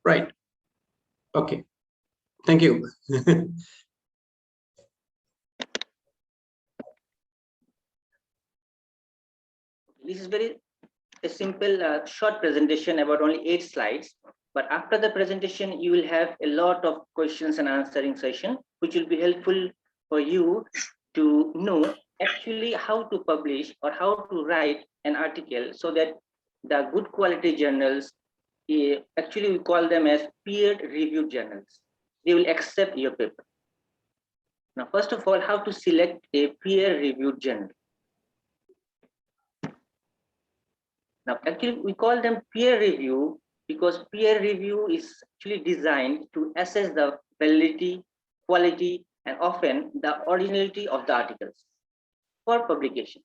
Right. Okay. Thank you. This is very a simple short presentation about only 8 slides. But after the presentation, you will have a lot of questions and answering session, which will be helpful for you to know actually how to publish or how to write an article so that the good quality journals, actually we call them as peer reviewed journals. They will accept your paper. Now, first of all, how to select a peer reviewed journal. Now, actually, we call them peer review because peer review is actually designed to assess the validity, quality, and often the originality of the articles for publication.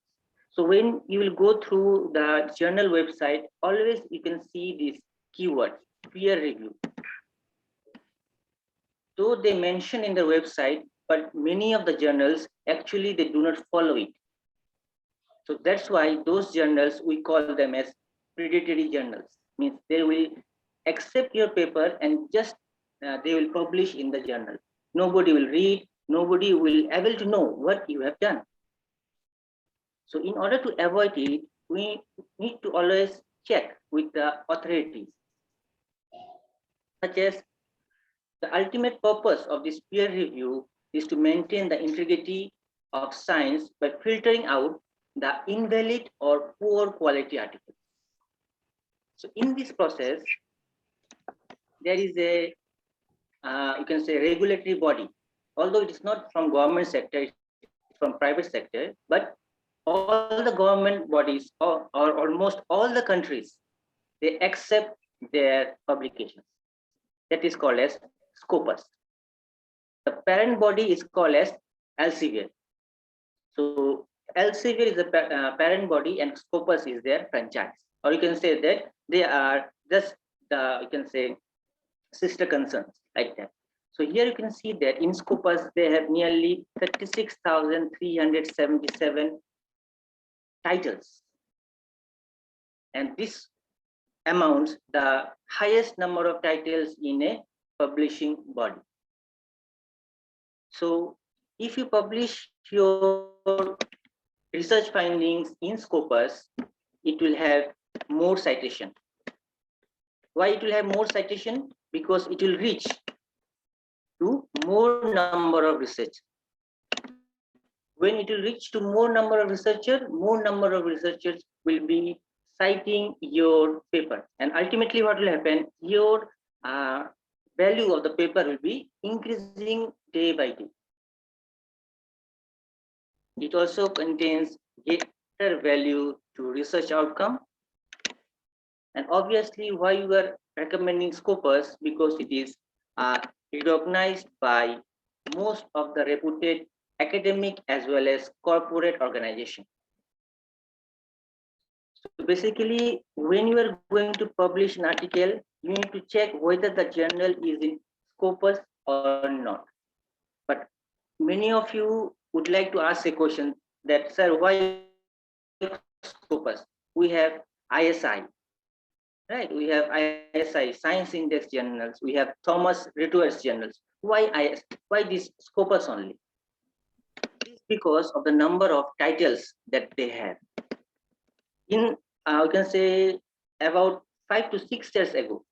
So when you will go through the journal website, always you can see this keyword, peer review. Though they mention in the website, but many of the journals, actually, they do not follow it. So that's why those journals, we call them as predatory journals. Means they will accept your paper and just they will publish in the journal. Nobody will read, nobody will able to know what you have done. So in order to avoid it, we need to always check with the authorities, such as the ultimate purpose of this peer review is to maintain the integrity of science by filtering out the invalid or poor quality articles. So in this process, there is a, you can say, regulatory body, although it is not from government sector, it's from private sector, but all the government bodies or almost all the countries, they accept their publications. That is called as Scopus. The parent body is called as Elsevier. So Elsevier is the parent body and Scopus is their franchise. Or you can say that they are just the, you can say, sister concerns like that. So here you can see that in Scopus, they have nearly 36,377 titles. And this amounts the highest number of titles in a publishing body. So if you publish your research findings in Scopus, it will have more citation. Why it will have more citation? Because it will reach to more number of research. When it will reach to more number of researchers will be citing your paper. And ultimately what will happen, your value of the paper will be increasing day by day. It also contains greater value to research outcome. And obviously why you are recommending Scopus, because it is recognized by most of the reputed academic as well as corporate organization. So basically, when you are going to publish an article, you need to check whether the journal is in Scopus or not. But many of you would like to ask a question that, sir, why Scopus? We have ISI, right? We have ISI, Science Index journals. We have Thomas Reuters journals. Why IS? Why this Scopus only? It's because of the number of titles that they have. In you can say about 5 to 6 years ago,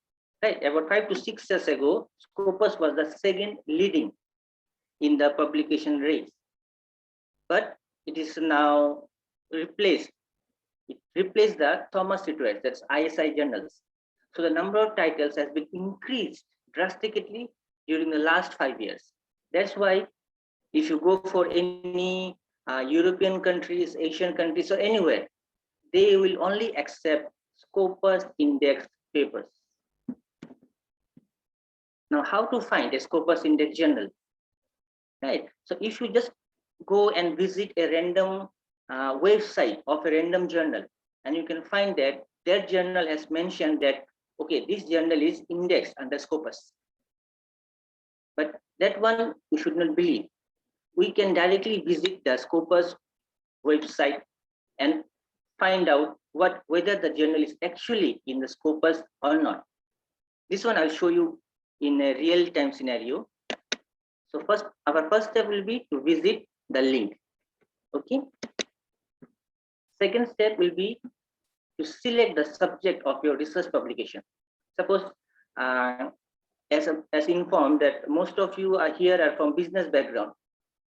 right? About 5 to 6 years ago, Scopus was the second leading in the publication race, but it is now replaced. It replaced the Thomas Reuters, that's ISI journals. So the number of titles has been increased drastically during the last 5 years. That's why if you go for any European countries, Asian countries, or anywhere, they will only accept Scopus index papers. Now, how to find a Scopus index journal? Right. So if you just go and visit a random website of a random journal, and you can find that their journal has mentioned that, okay, this journal is indexed under Scopus. But that one you should not believe. We can directly visit the Scopus website and find out whether the journal is actually in the Scopus or not. This one I'll show you in a real-time scenario. So our first step will be to visit the link. Okay. Second step will be to select the subject of your research publication. Suppose, as informed that most of you are here are from business background,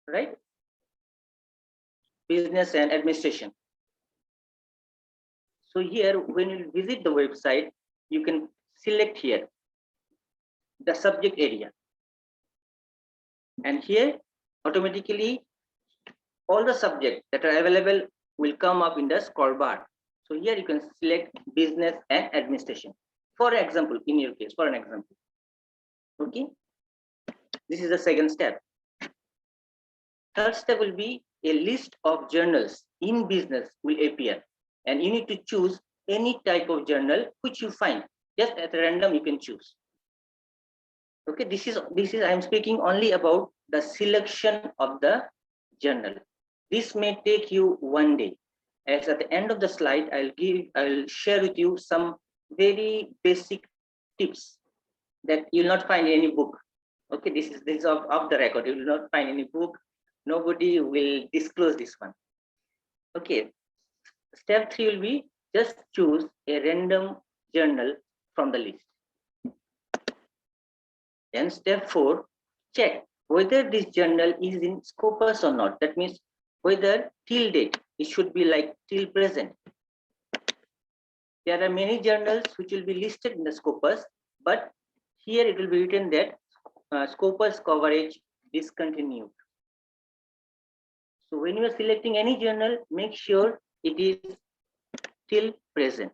right? Business and administration. So here, when you visit the website, you can select here the subject area. And here, automatically, all the subjects that are available will come up in the scorebar. So here you can select business and administration. For example, in your case, for an example. Okay. This is the second step. Third step will be a list of journals in business will appear. And you need to choose any type of journal which you find. Just at random, you can choose. Okay, this is I'm speaking only about the selection of the journal. This may take you one day. As at the end of the slide, I'll share with you some very basic tips that you'll not find in any book. Okay, this is off the record. You will not find any book. Nobody will disclose this one. Okay, step 3 will be just choose a random journal from the list. Then step 4, check whether this journal is in Scopus or not. That means whether till date, it should be like till present. There are many journals which will be listed in the Scopus, but here it will be written that Scopus coverage discontinued. So when you are selecting any journal, make sure it is till present.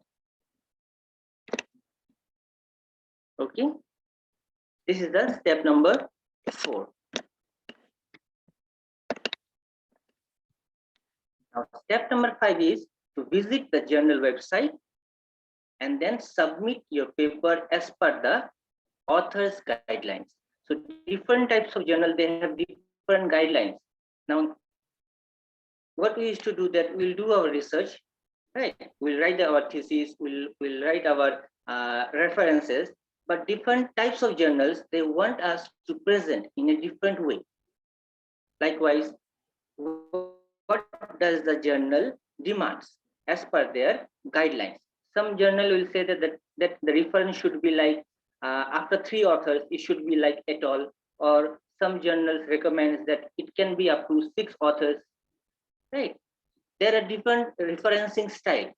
Okay. This is the step number 4. Now, step number 5 is to visit the journal website and then submit your paper as per the author's guidelines. So different types of journal, they have different guidelines. Now, what we used to do that we'll do our research, right? We'll write our thesis, we'll write our references, but different types of journals, they want us to present in a different way. Likewise, what does the journal demands as per their guidelines? Some journal will say that the reference should be like after 3 authors, it should be like et al. Or some journals recommends that it can be up to 6 authors, right? There are different referencing style.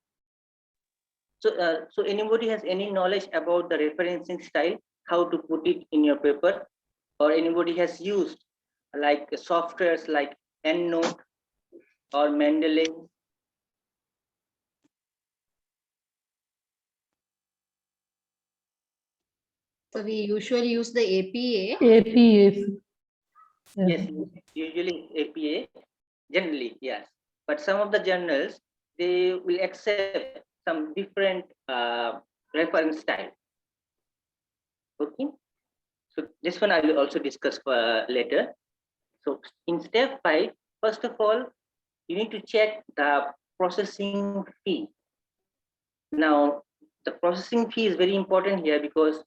So anybody has any knowledge about the referencing style, how to put it in your paper, or anybody has used like softwares like EndNote or Mendeley? So we usually use the APA. APA. Yes, usually APA, generally, yes. But some of the journals, they will accept some different reference style. Okay. So this one I will also discuss later. So in step 5, first of all, you need to check the processing fee. Now, the processing fee is very important here because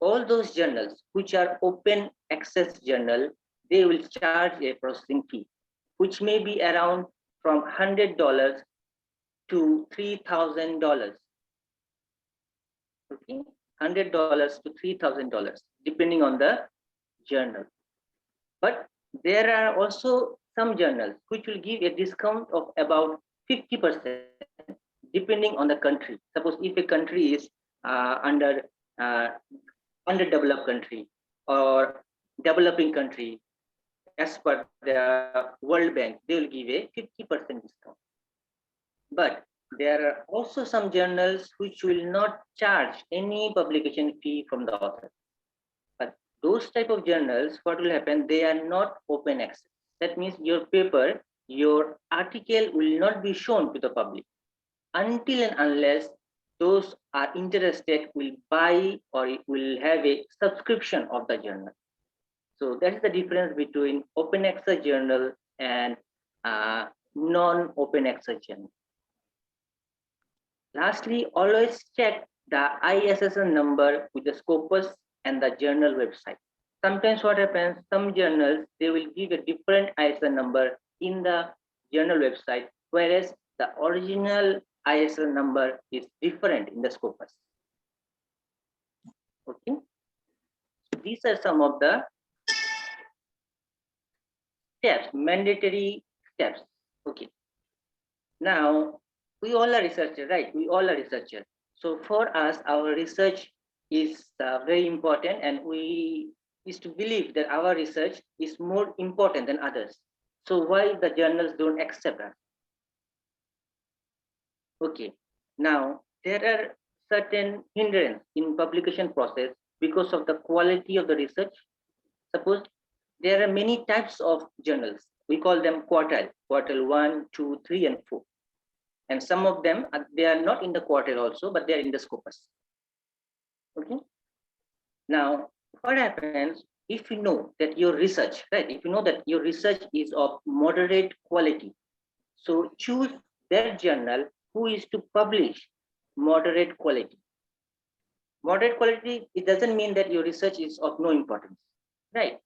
all those journals which are open access journal, they will charge a processing fee, which may be around from $100 to $3,000. Okay, $100 to $3,000, depending on the journal. But there are also some journals which will give a discount of about 50%, depending on the country. Suppose if a country is underdeveloped country or developing country, as per the World Bank, they will give a 50% discount. But there are also some journals which will not charge any publication fee from the author. But those type of journals, what will happen? They are not open access. That means your paper, your article will not be shown to the public until and unless those are interested will buy or will have a subscription of the journal. So that's the difference between open access journal and non-open access journal. Lastly, always check the ISSN number with the Scopus and the journal website. Sometimes what happens, some journals, they will give a different ISSN number in the journal website, whereas the original ISSN number is different in the Scopus. Okay. So these are some of the steps, mandatory steps. Okay. Now, we all are researchers, right? We all are researchers. So for us, our research is very important, and we used to believe that our research is more important than others. So why the journals don't accept us? Okay. Now, there are certain hindrances in publication process because of the quality of the research. Suppose there are many types of journals. We call them quartile 1, 2, 3, and 4. And some of them, they are not in the quartile also, but they are in the Scopus. Okay. Now, what happens if you know that your research, right? If you know that your research is of moderate quality, so choose that journal who is to publish moderate quality. Moderate quality, it doesn't mean that your research is of no importance, right?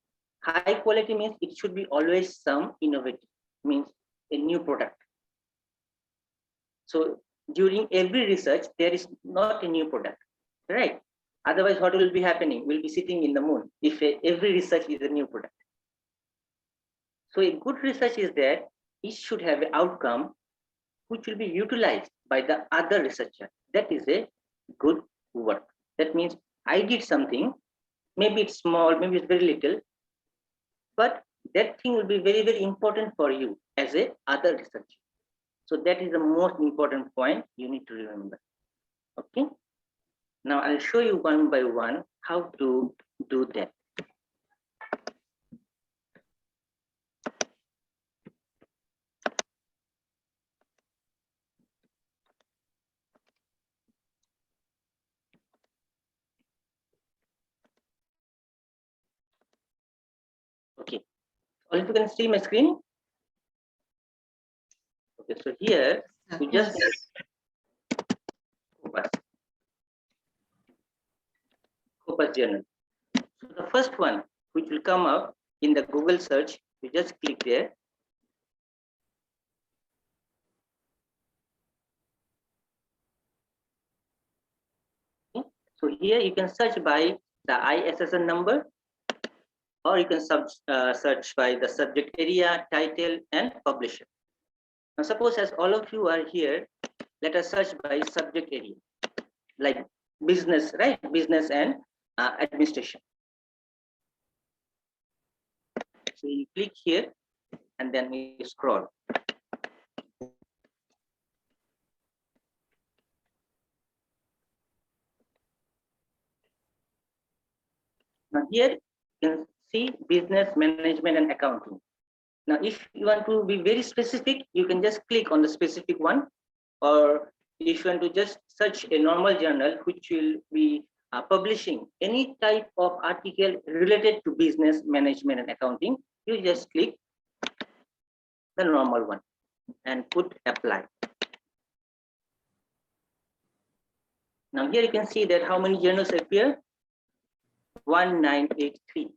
High quality means it should be always some innovative, means a new product. So during every research, there is not a new product, right? Otherwise, what will be happening? We'll be sitting in the moon if every research is a new product. So a good research is that it should have an outcome which will be utilized by the other researcher. That is a good work. That means I did something, maybe it's small, maybe it's very little, but that thing will be very, very important for you as a other researcher. So that is the most important point you need to remember. Okay. Now I'll show you one by one how to do that. Okay. Or if you can see my screen. Okay, so here we just Scopus journal. So the first one which will come up in the Google search, you just click there. Okay. So here you can search by the ISSN number, or you can search by the subject area, title, and publisher. Now suppose as all of you are here, let us search by subject area, like business, right? Business and administration. So you click here and then you scroll. Now here you can see business management and accounting. Now if you want to be very specific, you can just click on the specific one, or if you want to just search a normal journal which will be publishing any type of article related to business management and accounting, you just click the normal one and put apply. Now here you can see that how many journals appear? 1983.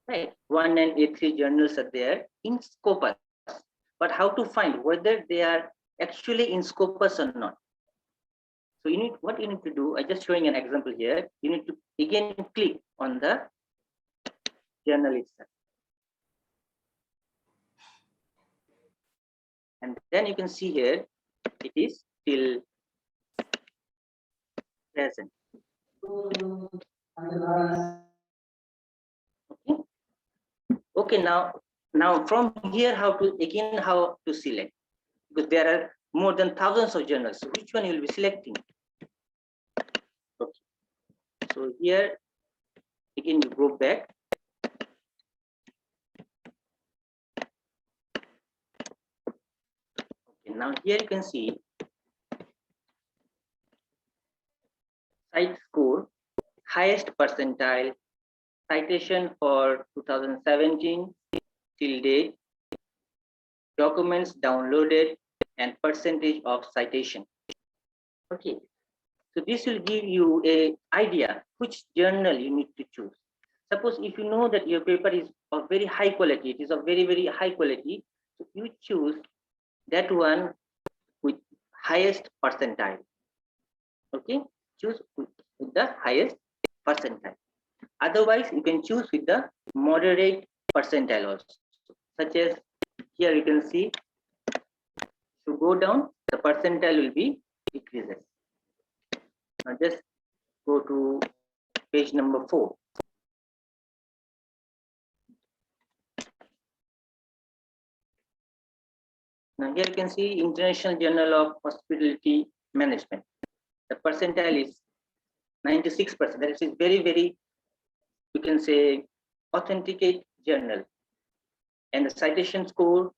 Right, 1983 journals are there in Scopus. But how to find whether they are actually in Scopus or not? So you need, what you need to do, I'm just showing an example here. You need to again click on the journal itself. And then you can see here, it is still present. Okay. Okay, now from here, how to select? Because there are more than thousands of journals. So which one you will be selecting? Okay. So here, again, you go back. Okay, now here you can see site score, highest percentile, citation for 2017 till date, documents downloaded, and percentage of citation. Okay, So this will give you a idea which journal you need to choose. Suppose if you know that your paper is of very high quality, it is of very, very high quality, so you choose that one with highest percentile. Okay, choose with the highest percentile. Otherwise, you can choose with the moderate percentile also, such as here you can see, to go down, the percentile will be decreases. Now just go to page number 4. Now here you can see International Journal of Hospitality Management. The percentile is 96%. That is very, very, you can say, authenticate journal. And the citation score,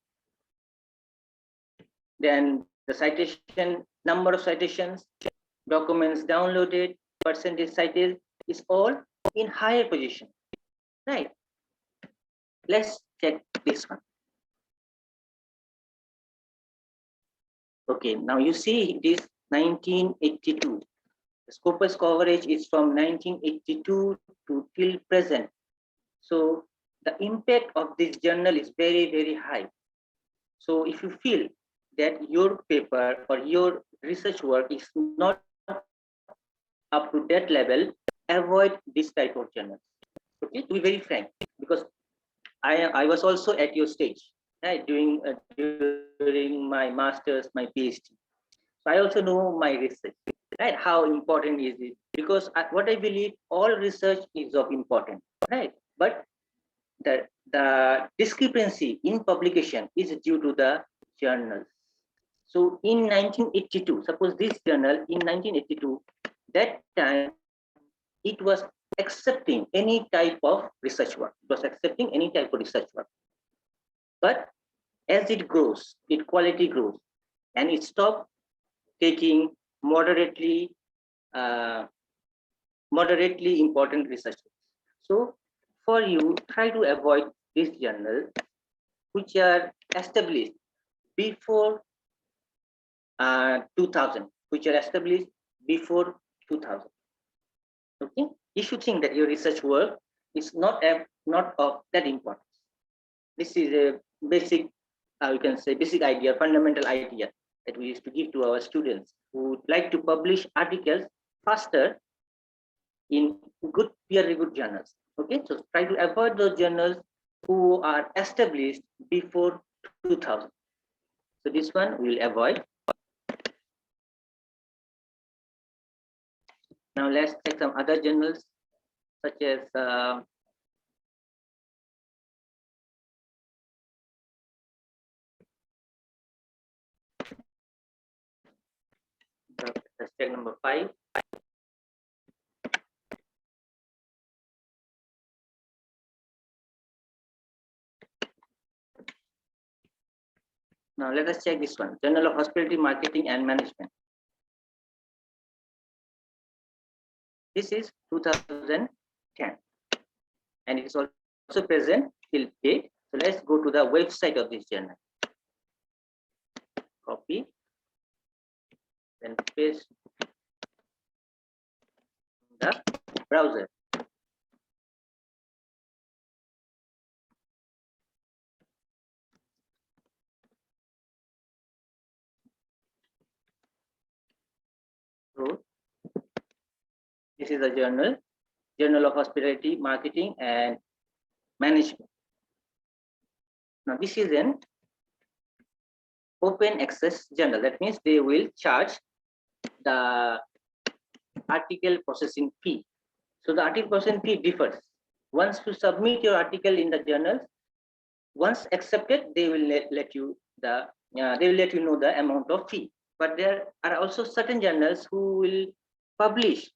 then the citation, number of citations, documents downloaded, percentage cited is all in higher position, right? Let's check this one. Okay, now you see it is 1982. The Scopus coverage is from 1982 to till present. So the impact of this journal is very, very high. So if you feel that your paper or your research work is not up to that level, avoid this type of journals. Okay, to be very frank, because I was also at your stage, right, during my master's, my PhD. So I also know my research, right? How important is it? Because what I believe, all research is of important, right? But the discrepancy in publication is due to the journals. So in 1982, suppose this journal in 1982, that time it was accepting any type of research work. It was accepting any type of research work. But as it grows, its quality grows, and it stopped taking moderately important research. So for you, try to avoid this journal which are established before 2000, which are established before 2000. Okay, you should think that your research work is not of that importance. This is a basic, you can say, basic idea, fundamental idea that we used to give to our students who would like to publish articles faster in good peer-reviewed journals. Okay, so try to avoid those journals who are established before 2000. So this one we will avoid. Now let's check some other journals, such as let's check number 5. Now let us check this one, Journal of Hospitality Marketing and Management. This is 2010, and it is also present till date. So let's go to the website of this journal. Copy, then paste in the browser. So this is a journal, Journal of Hospitality Marketing and Management. Now this is an open access journal. That means they will charge the article processing fee. So the article processing fee differs. Once you submit your article in the journals, once accepted, they will let you know the amount of fee. But there are also certain journals who will publish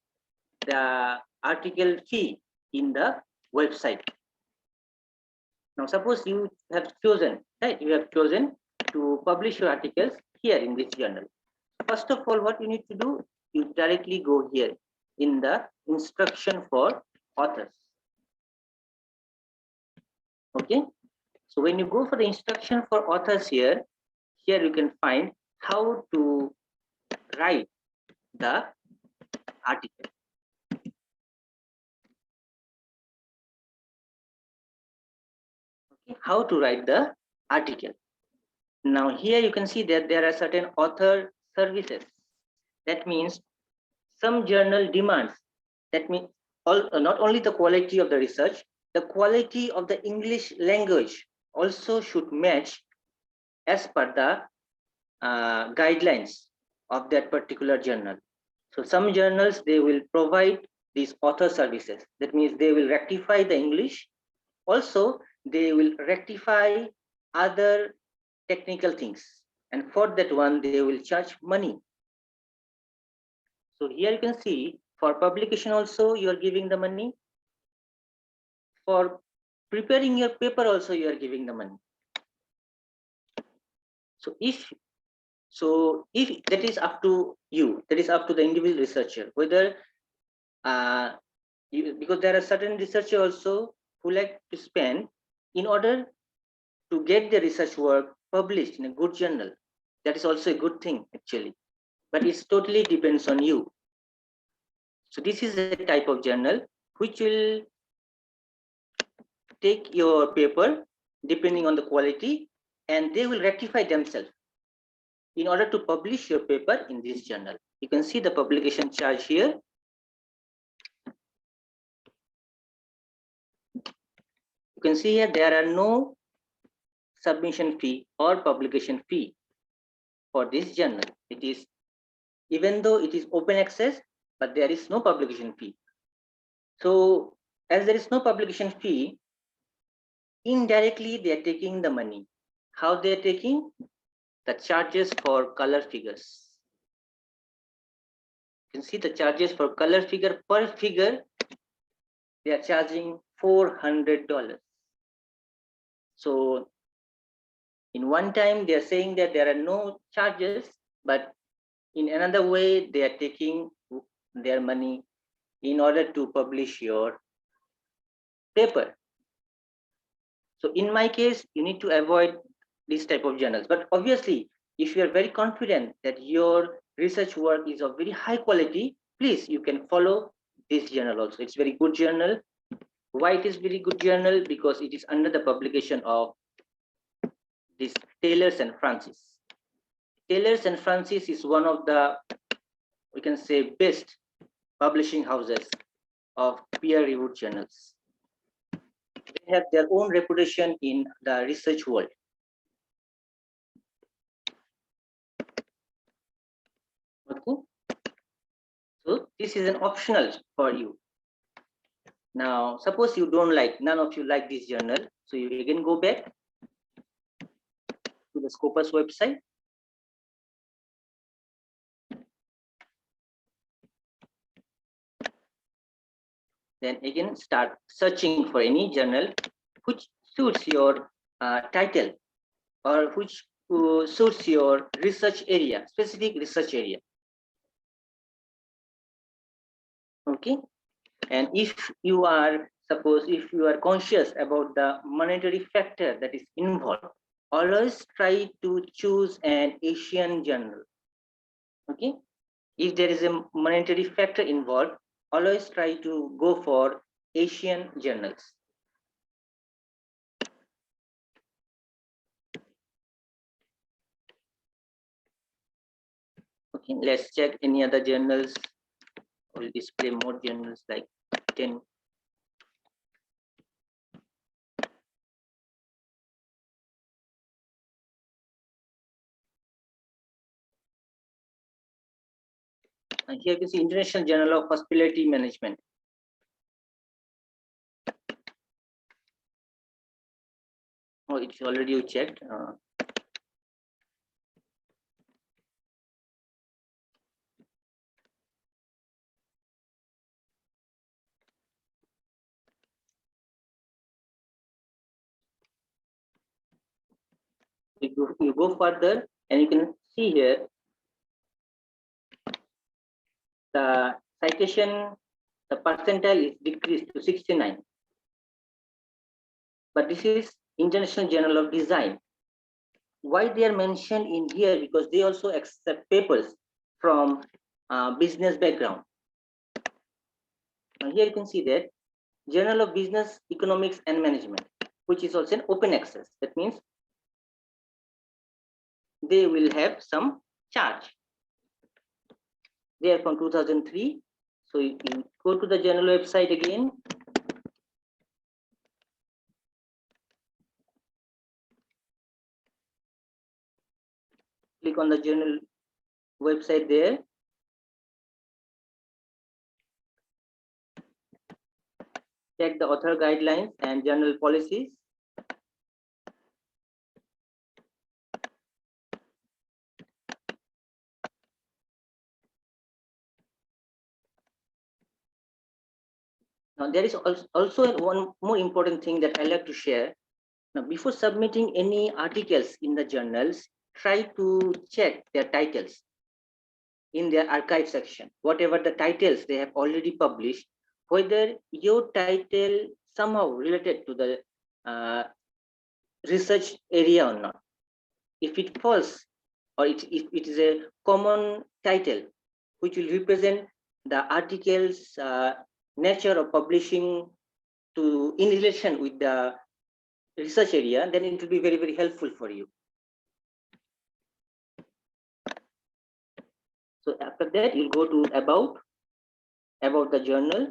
the article fee in the website. Now suppose you have chosen, right? You have chosen to publish your articles here in this journal. First of all, what you need to do, you directly go here in the instruction for authors. Okay, so when you go for the instruction for authors here you can find how to write the article. Okay, how to write the article? Now here you can see that there are certain author services. That means some journal demands. That means not only the quality of the research, the quality of the English language also should match as per the guidelines of that particular journal. So some journals, they will provide these author services. That means they will rectify the English. Also, they will rectify other technical things. And for that one, they will charge money. So here you can see for publication also, you are giving the money. For preparing your paper also, you are giving the money. So if that is up to you, that is up to the individual researcher, whether because there are certain researchers also who like to spend in order to get the research work published in a good journal. That is also a good thing actually, but it's totally depends on you. So this is a type of journal which will take your paper depending on the quality, and they will rectify themselves in order to publish your paper in this journal. You can see the publication charge here. You can see here there are no submission fee or publication fee for this journal. It is, even though it is open access, but there is no publication fee. So as there is no publication fee, indirectly they are taking the money. How they are taking? The charges for color figures. You can see the charges for color figure per figure, they are charging $400. So in one time they are saying that there are no charges, but in another way they are taking their money in order to publish your paper. So in my case, you need to avoid this type of journals. But obviously, if you are very confident that your research work is of very high quality, please, you can follow this journal also. It's very good journal. Why it is very good journal? Because it is under the publication of this Taylors and Francis. Taylors and Francis is one of the, we can say, best publishing houses of peer-reviewed journals. They have their own reputation in the research world. Okay. So this is an optional for you. Now, suppose you don't like, none of you like this journal. So you again go back to the Scopus website. Then again start searching for any journal which suits your title or which suits your research area, specific research area. Okay. And if you are, suppose if you are conscious about the monetary factor that is involved, always try to choose an Asian journal. Okay. If there is a monetary factor involved, always try to go for Asian journals. Okay, let's check any other journals. We'll display more journals like 10. And here you can see International Journal of Hospitality Management. Oh, it's already checked. You go further and you can see here the citation, the percentile is decreased to 69. But this is International Journal of Design. Why they are mentioned in here? Because they also accept papers from business background. Now here you can see that Journal of Business, Economics and Management, which is also an open access. That means they will have some charge. They are from 2003. So you go to the journal website again. Click on the journal website there. Check the author guidelines and journal policies. Now there is also one more important thing that I like to share. Now before submitting any articles in the journals, try to check their titles in their archive section. Whatever the titles they have already published, whether your title somehow related to the research area or not. If it falls, or if it is a common title which will represent the article's nature of publishing to in relation with the research area, then it will be very, very helpful for you. So after that, you'll go to about the journal.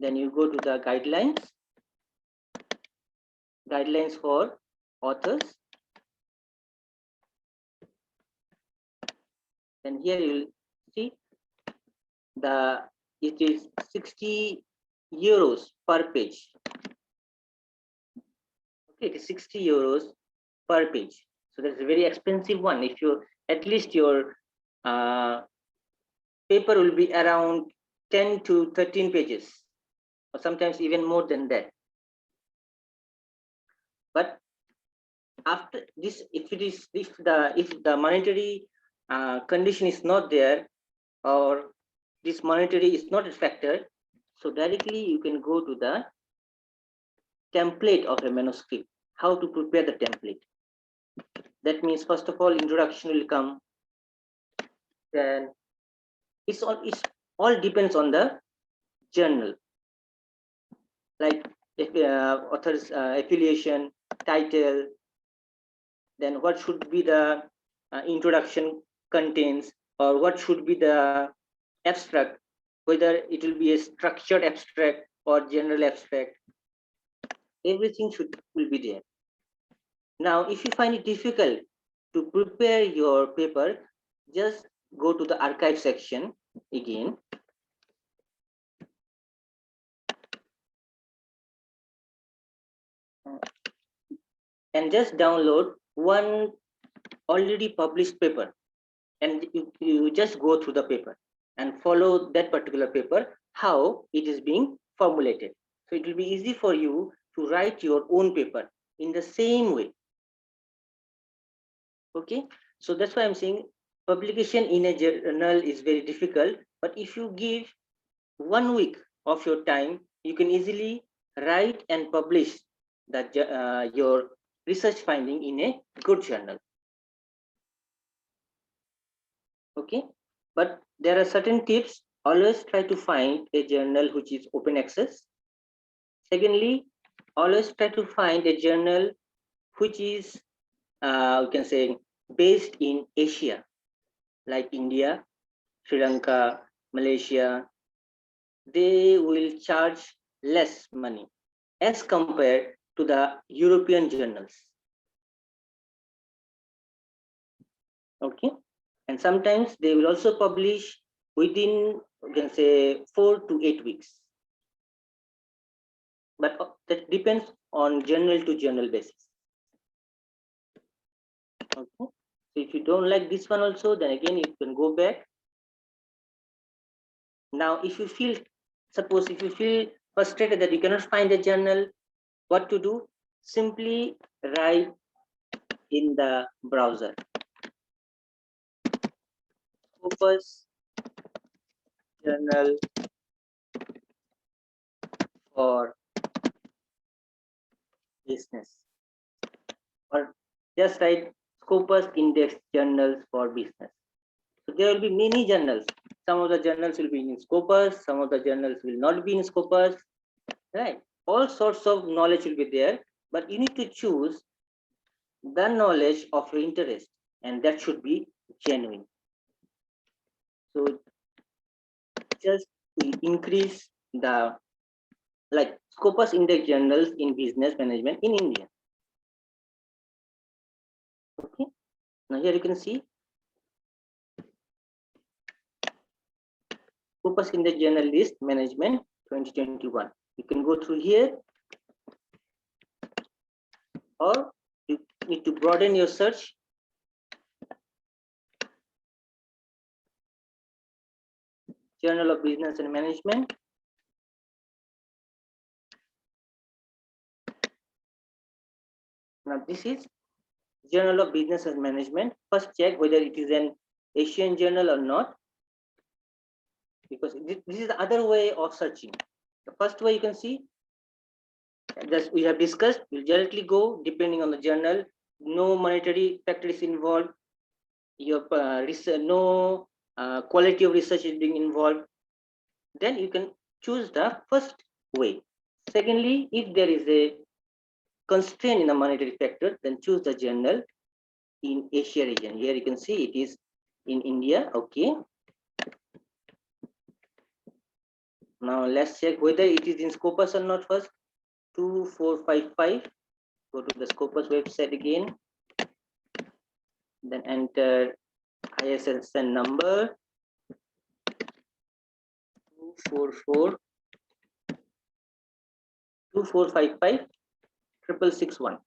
Then you go to the guidelines for authors. And here you'll see it is 60 euros per page. Okay, it is 60 euros per page. So that's a very expensive one. If you at least your paper will be around 10 to 13 pages, or sometimes even more than that. But after this, if the monetary condition is not there, or this monetary is not a factor, so directly you can go to the template of a manuscript. How to prepare the template? That means first of all, introduction will come. Then it's all depends on the journal, like if author's affiliation, title, then what should be the introduction contains, or what should be the abstract, whether it will be a structured abstract or general abstract. Everything will be there. Now, if you find it difficult to prepare your paper, just go to the archive section again. And just download one already published paper, and you just go through the paper and follow that particular paper, how it is being formulated. So it will be easy for you to write your own paper in the same way. Okay, so that's why I'm saying publication in a journal is very difficult, but if you give 1 week of your time, you can easily write and publish that your research finding in a good journal. Okay, but there are certain tips. Always try to find a journal which is open access. Secondly, always try to find a journal which is we can say based in Asia, like India, Sri Lanka, Malaysia. They will charge less money as compared to the European journals. Okay, and sometimes they will also publish within, you can say, 4 to 8 weeks. But that depends on journal to journal basis. Okay, so if you don't like this one also, then again you can go back. Now, if you feel, suppose if you feel frustrated that you cannot find a journal, what to do? Simply write in the browser. Scopus journal for business, or just write Scopus index journals for business. So there will be many journals. Some of the journals will be in Scopus, some of the journals will not be in Scopus, right? All sorts of knowledge will be there, but you need to choose the knowledge of your interest, and that should be genuine. So just to increase the like Scopus index journals in business management in India. Okay, now here you can see Scopus index journal list management 2021. You can go through here, or you need to broaden your search. Journal of Business and Management. Now this is Journal of Business and Management. First check whether it is an Asian journal or not, because this is the other way of searching. The first way you can see, as we have discussed, will directly go depending on the journal. No monetary factor is involved. Your research, no quality of research is being involved. Then you can choose the first way. Secondly, if there is a constraint in the monetary factor, then choose the journal in Asia region. Here you can see it is in India. Okay. Now let's check whether it is in Scopus or not first. 2455. Go to the Scopus website again. Then enter ISSN number 244 2455 6661.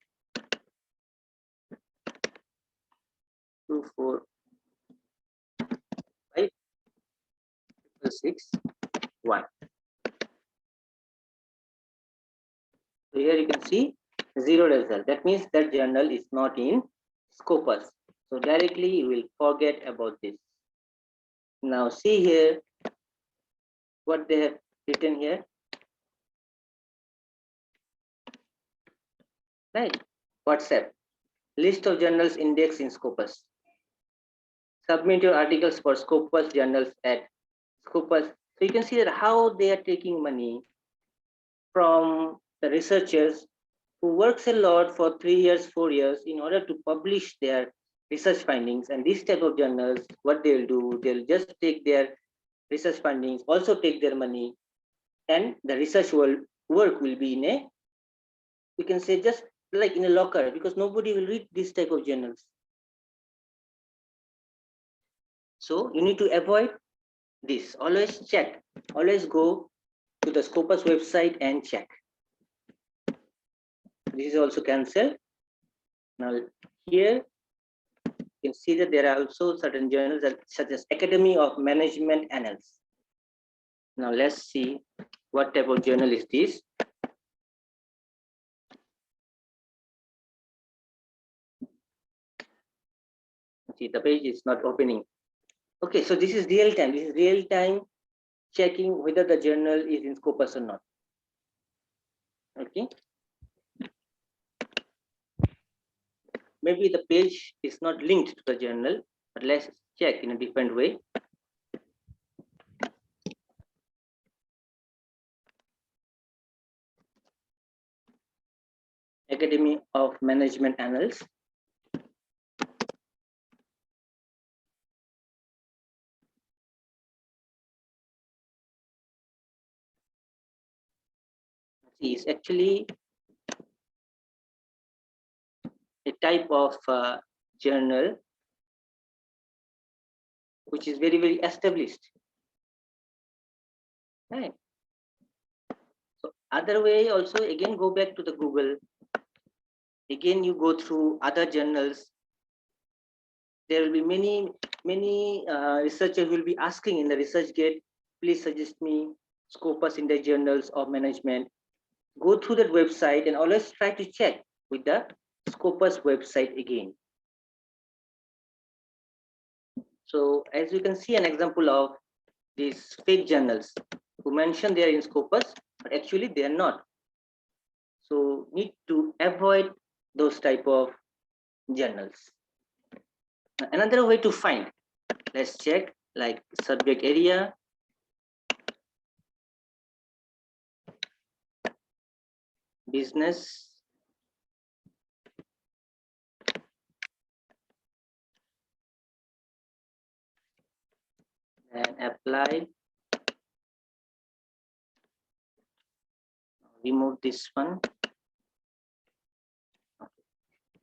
2455 6661. So here you can see 0 result. That means that journal is not in Scopus. So directly you will forget about this. Now see here what they have written here. Right. WhatsApp. List of journals indexed in Scopus. Submit your articles for Scopus journals at Scopus. So you can see that how they are taking money from the researchers who works a lot for 3 years, 4 years in order to publish their research findings. And this type of journals, what they'll do, they'll just take their research findings, also take their money, and the research work will be in a, we can say, just like in a locker, because nobody will read this type of journals. So you need to avoid this. Always check. Always go to the Scopus website and check. This is also cancelled. Now here you can see that there are also certain journals that, such as Academy of Management Annals. Now let's see what type of journal is this. See, the page is not opening. Okay, so this is real time. This is real time checking whether the journal is in Scopus or not. Okay. Maybe the page is not linked to the journal, but let's check in a different way. Academy of Management Annals. See, it's actually a type of journal which is very, very established. Right. So other way also, again, go back to the Google. Again, you go through other journals. There will be many researchers will be asking in the research gate, please suggest me Scopus in the journals of management. Go through that website and always try to check with the Scopus website again. So as you can see an example of these fake journals who mention they are in Scopus, but actually they are not. So need to avoid those type of journals. Another way to find Let's check like subject area, business, and apply. Remove this one.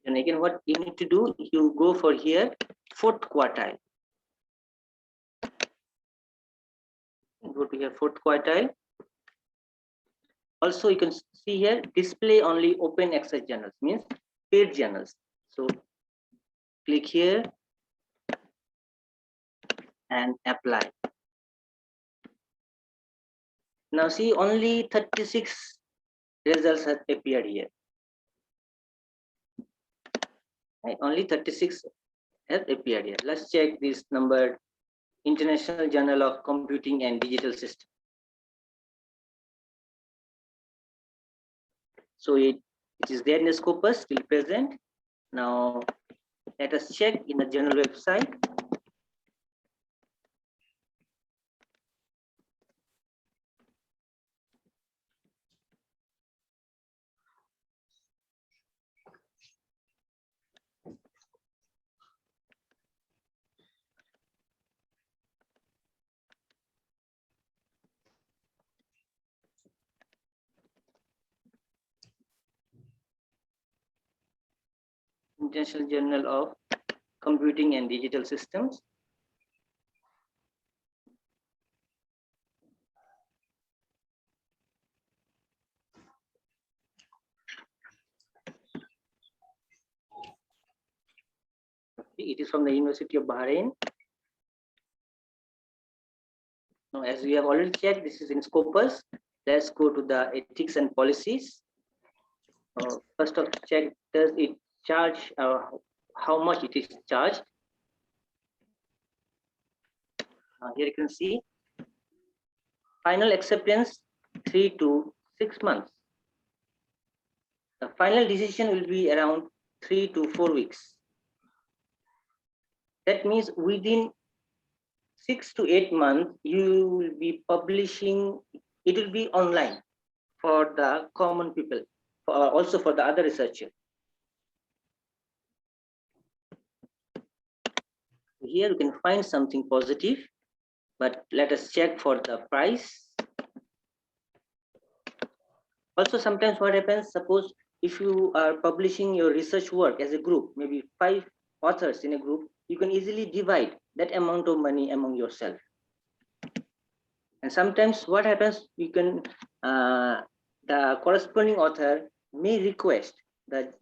And again, what you need to do, you go for here, fourth quartile. Go to here, fourth quartile. Also, you can see here, display only open access journals, means paid journals. So click here and apply. Now see, only 36 results have appeared here. Right? Only 36 have appeared here. Let's check this number, International Journal of Computing and Digital Systems. So it is there in the Scopus till present. Now let us check in the journal website. International Journal of Computing and Digital Systems. It is from the University of Bahrain. Now, as we have already checked, this is in Scopus. Let's go to the ethics and policies. First of check, does it charge, how much it is charged? Here you can see final acceptance 3 to 6 months. The final decision will be around 3 to 4 weeks. That means within 6 to 8 months, you will be publishing, it will be online for the common people, also for the other researchers. Here you can find something positive, but let us check for the price. Also, sometimes what happens, suppose if you are publishing your research work as a group, maybe 5 authors in a group, you can easily divide that amount of money among yourself. And sometimes what happens, you can, the corresponding author may request the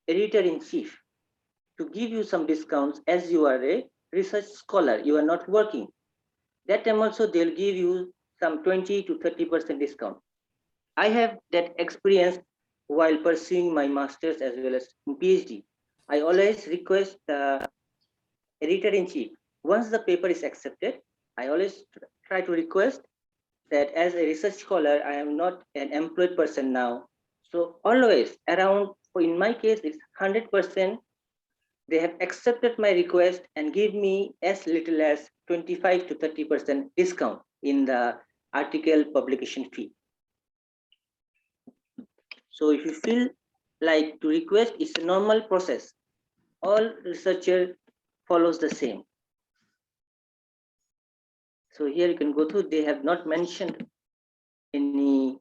editor-in-chief to give you some discounts as you are a research scholar, you are not working. That time also they'll give you some 20 to 30% discount. I have that experience while pursuing my master's as well as PhD. I always request the editor-in-chief, once the paper is accepted, I always try to request that as a research scholar, I am not an employed person now. So always around, in my case, it's 100%. They have accepted my request and give me as little as 25 to 30% discount in the article publication fee. So if you feel like to request, it's a normal process. All researcher follows the same. So here you can go through, they have not mentioned any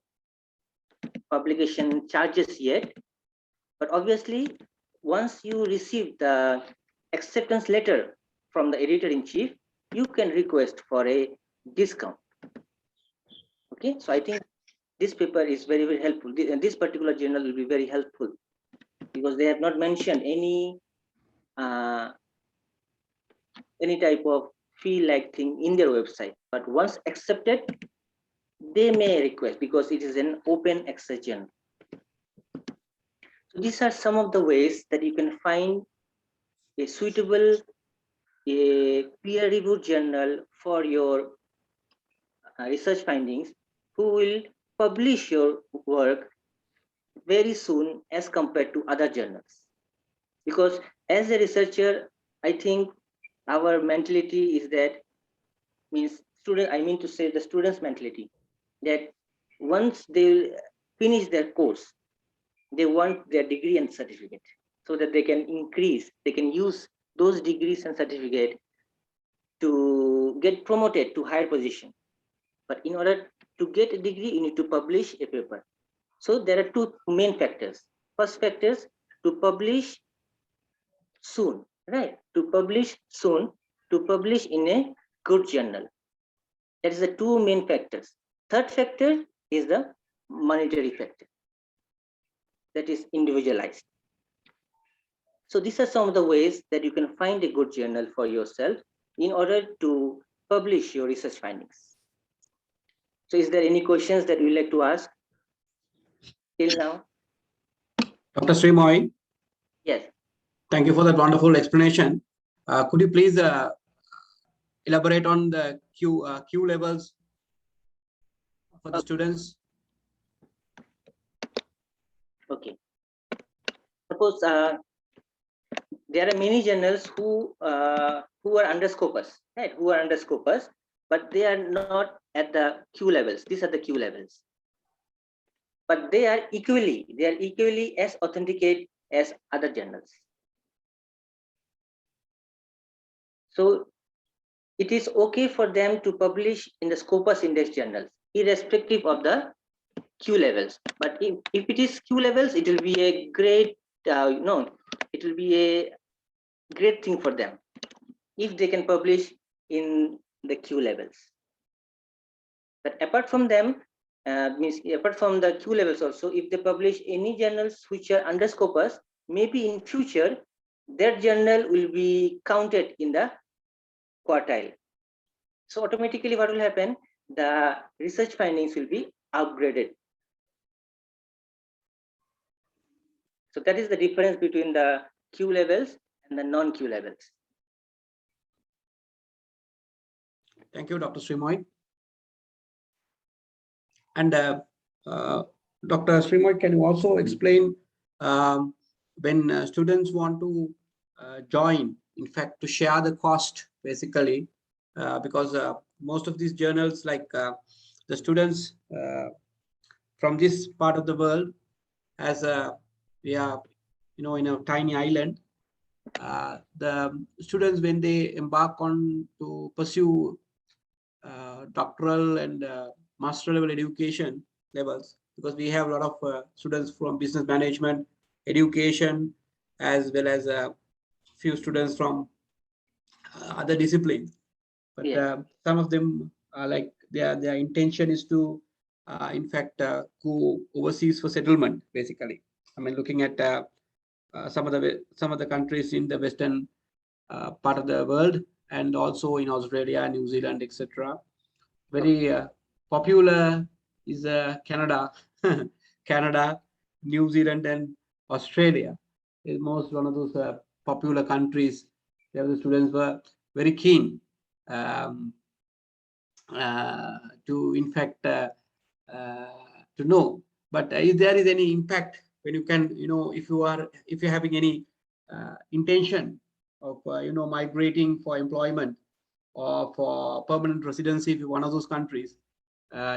publication charges yet, but obviously once you receive the acceptance letter from the editor-in-chief, you can request for a discount. Okay, so I think this paper is very, very helpful. This particular journal will be very helpful because they have not mentioned any type of fee-like thing in their website. But once accepted, they may request because it is an open access journal. So these are some of the ways that you can find a suitable, a peer-reviewed journal for your research findings, who will publish your work very soon as compared to other journals. Because as a researcher, I think our mentality is that, means student, I mean to say the students' mentality, that once they finish their course, they want their degree and certificate so that they can use those degrees and certificate to get promoted to higher position. But in order to get a degree, you need to publish a paper. So there are two main factors. First factors, to publish soon, right? To publish soon, to publish in a good journal. That is the two main factors. Third factor is the monetary factor, that is individualized. So these are some of the ways that you can find a good journal for yourself in order to publish your research findings. So is there any questions that you would like to ask till now? Dr. Sreemoy, Yes. thank you for that wonderful explanation. Could you please elaborate on the Q levels for the students? Okay. Suppose there are many journals who are under Scopus, right? Who are under Scopus, but they are not at the Q levels. These are the Q levels. But they are equally as authenticate as other journals. So it is okay for them to publish in the Scopus index journals, irrespective of the Q levels. But if it is Q levels, it will be a great, it will be a great thing for them if they can publish in the Q levels. But apart from them, means apart from the Q levels also, if they publish any journals which are under Scopus, maybe in future, their journal will be counted in the quartile. So automatically what will happen? The research findings will be upgraded. So that is the difference between the Q levels and the non-Q levels. Thank you, Dr. Sreemoy. And Dr. Sreemoy, can you also explain when students want to join, in fact, to share the cost, basically, because most of these journals, like the students from this part of the world, as we are, in a tiny island, the students, when they embark on to pursue doctoral and master level education levels, because we have a lot of students from business management, education, as well as a few students from other disciplines. But some of them are like their intention is to, in fact, go overseas for settlement. Basically, I mean, looking at some of the countries in the western part of the world, and also in Australia, New Zealand, etc. Very popular is Canada, Canada, New Zealand, and Australia is most one of those popular countries where the students were very keen to, in fact, to know. But if there is any impact, when you can, if you're having any intention of, migrating for employment or for permanent residency in one of those countries,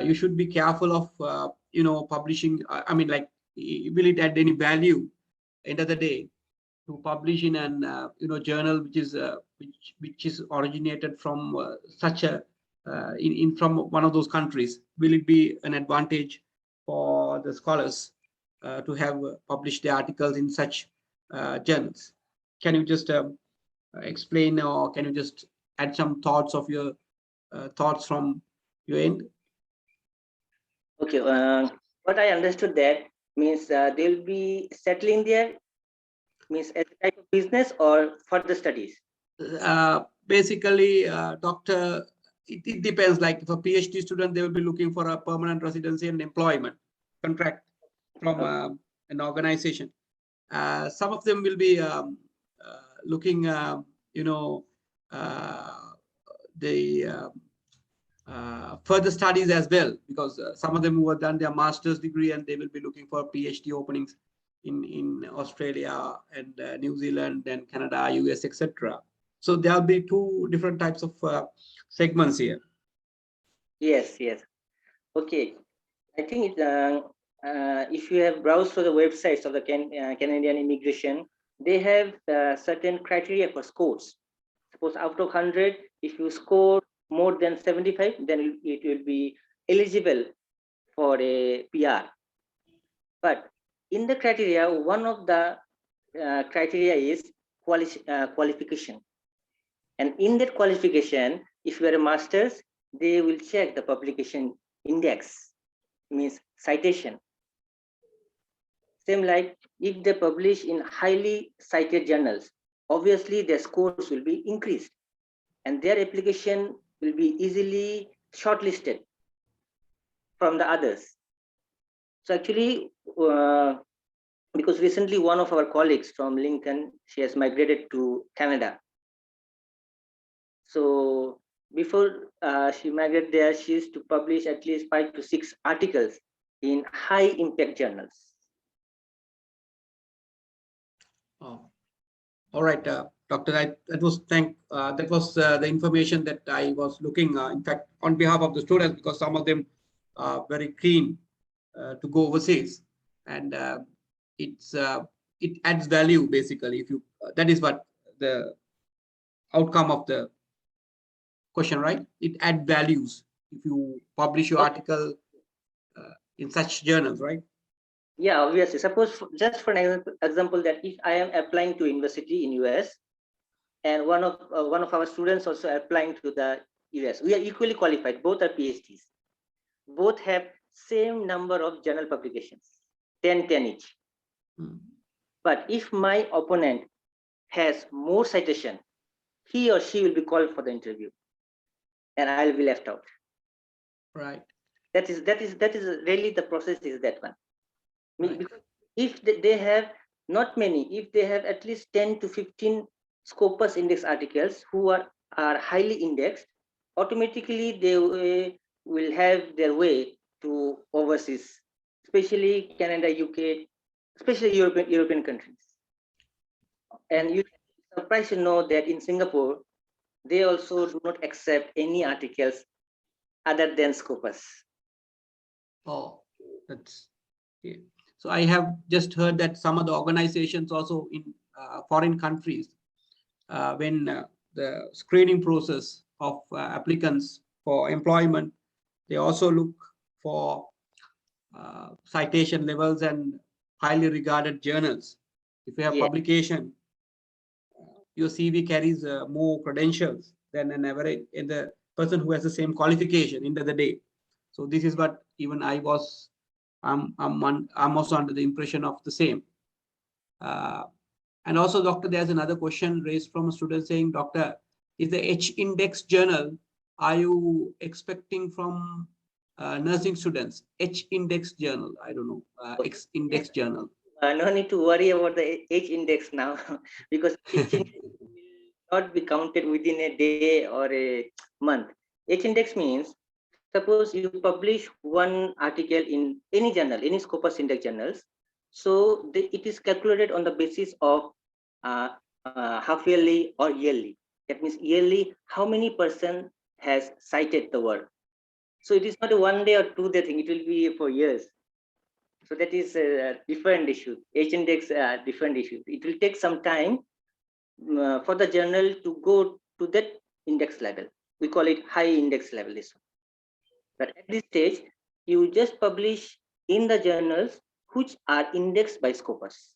you should be careful of, publishing. I mean, like, will it add any value end of the day to publish in an, journal which is originated from such a from one of those countries? Will it be an advantage for the scholars to have published the articles in such journals? Can you just explain, or can you just add some thoughts of your thoughts from your end? Okay, what I understood that means they'll be settling there, means as a type of business or further studies. Basically, doctor, it depends. Like, for PhD student, they will be looking for a permanent residency and employment contract from an organization. Some of them will be looking, the further studies as well, because some of them who have done their master's degree, and they will be looking for PhD openings in Australia and New Zealand and Canada, US, etc. So there'll be two different types of segments here. Yes, yes. Okay. I think if you have browsed through the websites of the Canadian immigration, they have certain criteria for scores. Suppose out of 100, if you score more than 75, then it will be eligible for a PR. But in the criteria, one of the criteria is qualification. And in that qualification, if you are a master's, they will check the publication index, means citation. Same like if they publish in highly cited journals, obviously their scores will be increased and their application will be easily shortlisted from the others. So actually, because recently one of our colleagues from Lincoln, she has migrated to Canada. So before she migrated there, she used to publish at least 5 to 6 articles in high impact journals. Oh, all right, Doctor. That was the information that I was looking. In fact, on behalf of the students, because some of them are very keen to go overseas, and it adds value basically. If you that is what the outcome of the question, right? It adds values if you publish your article in such journals, right? Yeah, obviously. Suppose just for an example, that if I am applying to university in US, and one of our students also applying to the US, we are equally qualified. Both are PhDs. Both have same number of journal publications, 10 each. But if my opponent has more citation, he or she will be called for the interview, and I will be left out. Right. That is really the process is that one. Right. Because if they have not many, if they have at least 10 to 15 Scopus index articles who are highly indexed, automatically they will have their way to overseas, especially Canada, UK, especially European countries. And you are surprised to know that in Singapore, they also do not accept any articles other than Scopus. Oh, that's yeah. So I have just heard that some of the organizations also in foreign countries, when the screening process of applicants for employment, they also look for citation levels and highly regarded journals. If you have publication, your CV carries more credentials than an average in the person who has the same qualification end of the day. So this is what even I'm also under the impression of the same. And also, Doctor, there's another question raised from a student saying, Doctor, is the H index journal, are you expecting from nursing students? H index journal, I don't know, X index journal. No need to worry about the H index now, because H index will not be counted within a day or a month. H index means, suppose you publish one article in any journal, any Scopus index journals, so it is calculated on the basis of half yearly or yearly. That means yearly, how many person has cited the work. So it is not a 1 day or 2 day thing, it will be for years. So that is a different issue. H index, different issue. It will take some time for the journal to go to that index level. We call it high index level. This one. But at this stage, you just publish in the journals which are indexed by Scopus.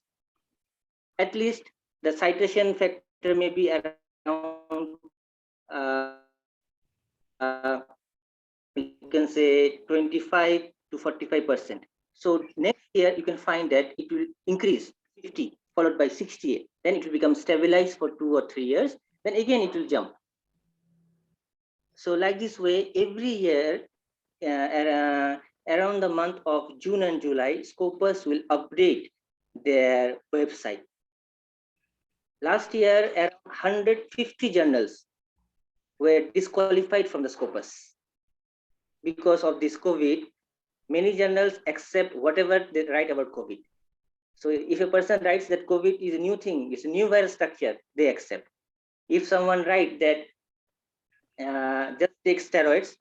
At least the citation factor may be around, you can say 25 to 45%. So next year, you can find that it will increase 50, followed by 68. Then it will become stabilized for 2 or 3 years. Then again, it will jump. So like this way, every year, around the month of June and July, Scopus will update their website. Last year, around 150 journals were disqualified from the Scopus. Because of this COVID, many journals accept whatever they write about COVID. So if a person writes that COVID is a new thing, it's a new virus structure, they accept. If someone write that just take steroids,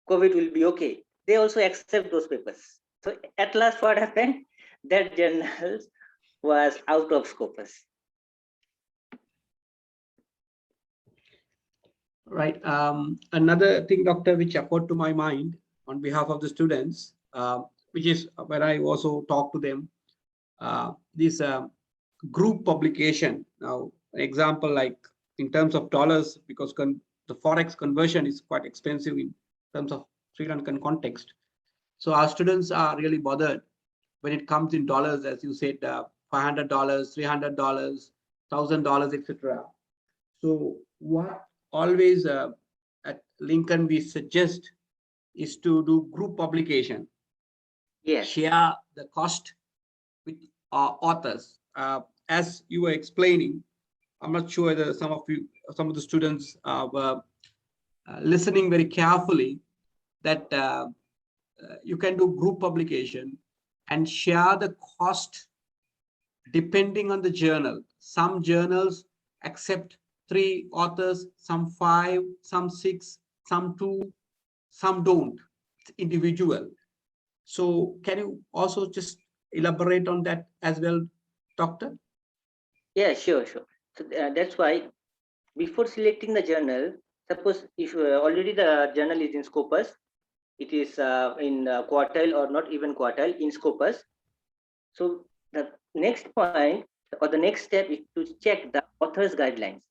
COVID will be okay, they also accept those papers. So at last, what happened? That journal was out of Scopus. Right. Another thing, doctor, which occurred to my mind on behalf of the students, which is when I also talk to them, this group publication. Now, an example like in terms of dollars, because the forex conversion is quite expensive in terms of Sri Lankan context. So our students are really bothered when it comes in dollars, as you said, $500, $300, $1,000, etc. So what always at Lincoln we suggest is to do group publication. Yes. Share the cost with authors. As you were explaining, I'm not sure whether some of the students were listening very carefully, that you can do group publication and share the cost depending on the journal. Some journals accept 3 authors, some 5, some 6, some 2, some don't. It's individual. So can you also just elaborate on that as well, doctor? Yeah, sure. So that's why before selecting the journal, suppose if already the journal is in Scopus, it is in quartile or not even quartile in Scopus. So the next point or the next step is to check the author's guidelines.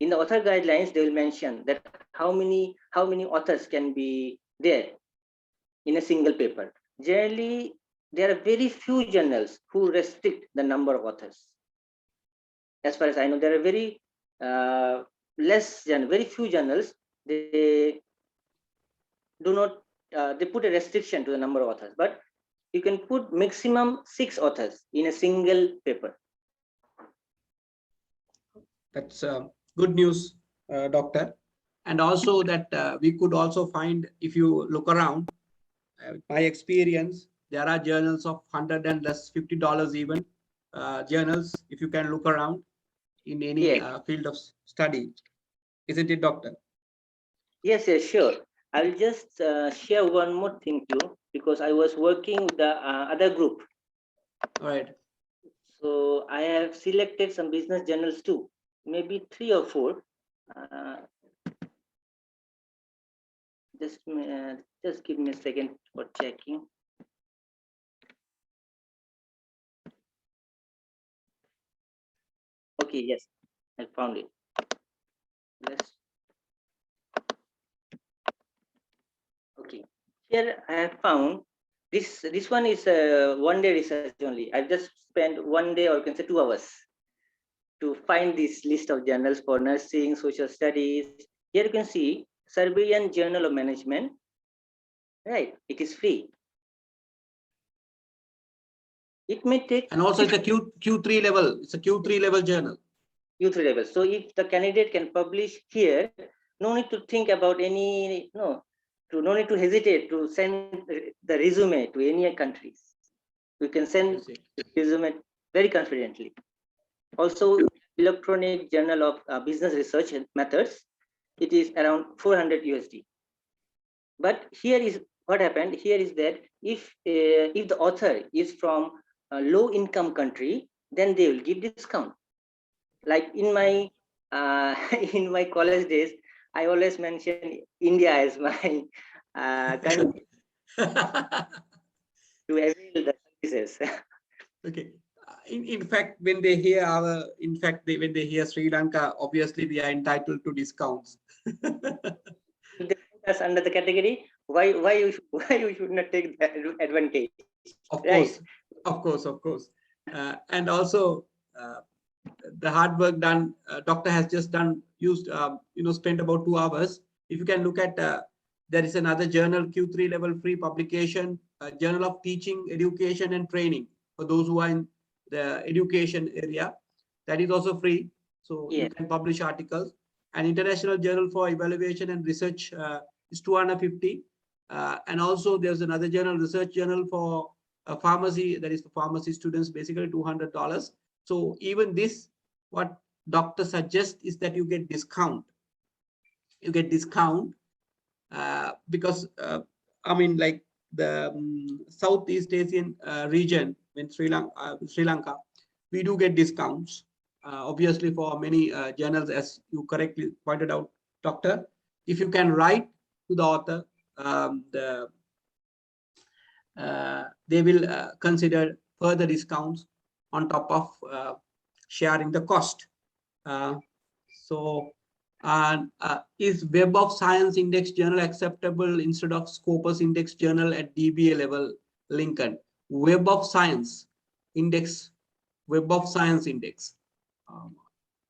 In the author guidelines, they will mention that how many authors can be there in a single paper. Generally, there are very few journals who restrict the number of authors. As far as I know, there are very very few journals. They do not they put a restriction to the number of authors, but you can put maximum 6 authors in a single paper. That's good news, doctor. And also that we could also find, if you look around, my experience, there are journals of $100 and less, $50 even, journals, if you can look around in any field of study. Isn't it, doctor? Yes, sure. I'll just share one more thing too, because I was working with the other group. All right. So I have selected some business journals too, maybe 3 or 4. Just give me a second for checking. Okay, yes, I found it. Okay, here I have found this one is a one-day research only. I've just spent 1 day, or you can say 2 hours, to find this list of journals for nursing, social studies. Here you can see Serbian Journal of Management. Right, it is free. It may take, and also it's a Q3 level. It's a Q3 level journal. Q3 level. So if the candidate can publish here, no need to think about any, no need to hesitate to send the resume to any countries. You can send resume very confidently. Also, electronic journal of business research methods, it is around 400 USD. But here is what happened. Here is that if the author is from a low income country, then they will give discount. Like in my in my college days, I always mention India as my country to avail the services. Okay. In fact, when they hear when they hear Sri Lanka, obviously we are entitled to discounts. They put us under the category. Why you should not take that advantage? Of Right? course, of course. And also the hard work done. Doctor has just spent about 2 hours. If you can look at, there is another journal, Q3 level free publication, Journal of Teaching, Education and Training, for those who are in the education area. That is also free. So you can publish articles. And International Journal for Evaluation and Research is 250. And also there's another journal, Research Journal for pharmacy, that is for pharmacy students, basically $200. So even this, what doctor suggests is that you get discount. You get discount because I mean, like the Southeast Asian region in Sri Lanka, we do get discounts. Obviously, for many journals, as you correctly pointed out, doctor, if you can write to the author, they will consider further discounts on top of sharing the cost. Is Web of Science Index Journal acceptable instead of Scopus Index Journal at DBA level, Lincoln? Web of Science Index, Web of Science Index.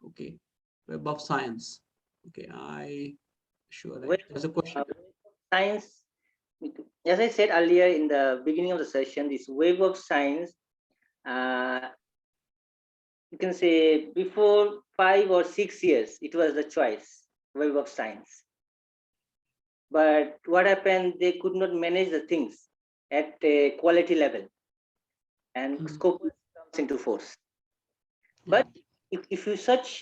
Okay, Web of Science. Okay, there's a question. Science, as I said earlier in the beginning of the session, this Web of Science, you can say before 5 or 6 years, it was the choice, Web of Science. But what happened, they could not manage the things at a quality level, and Scopus comes into force. But if you search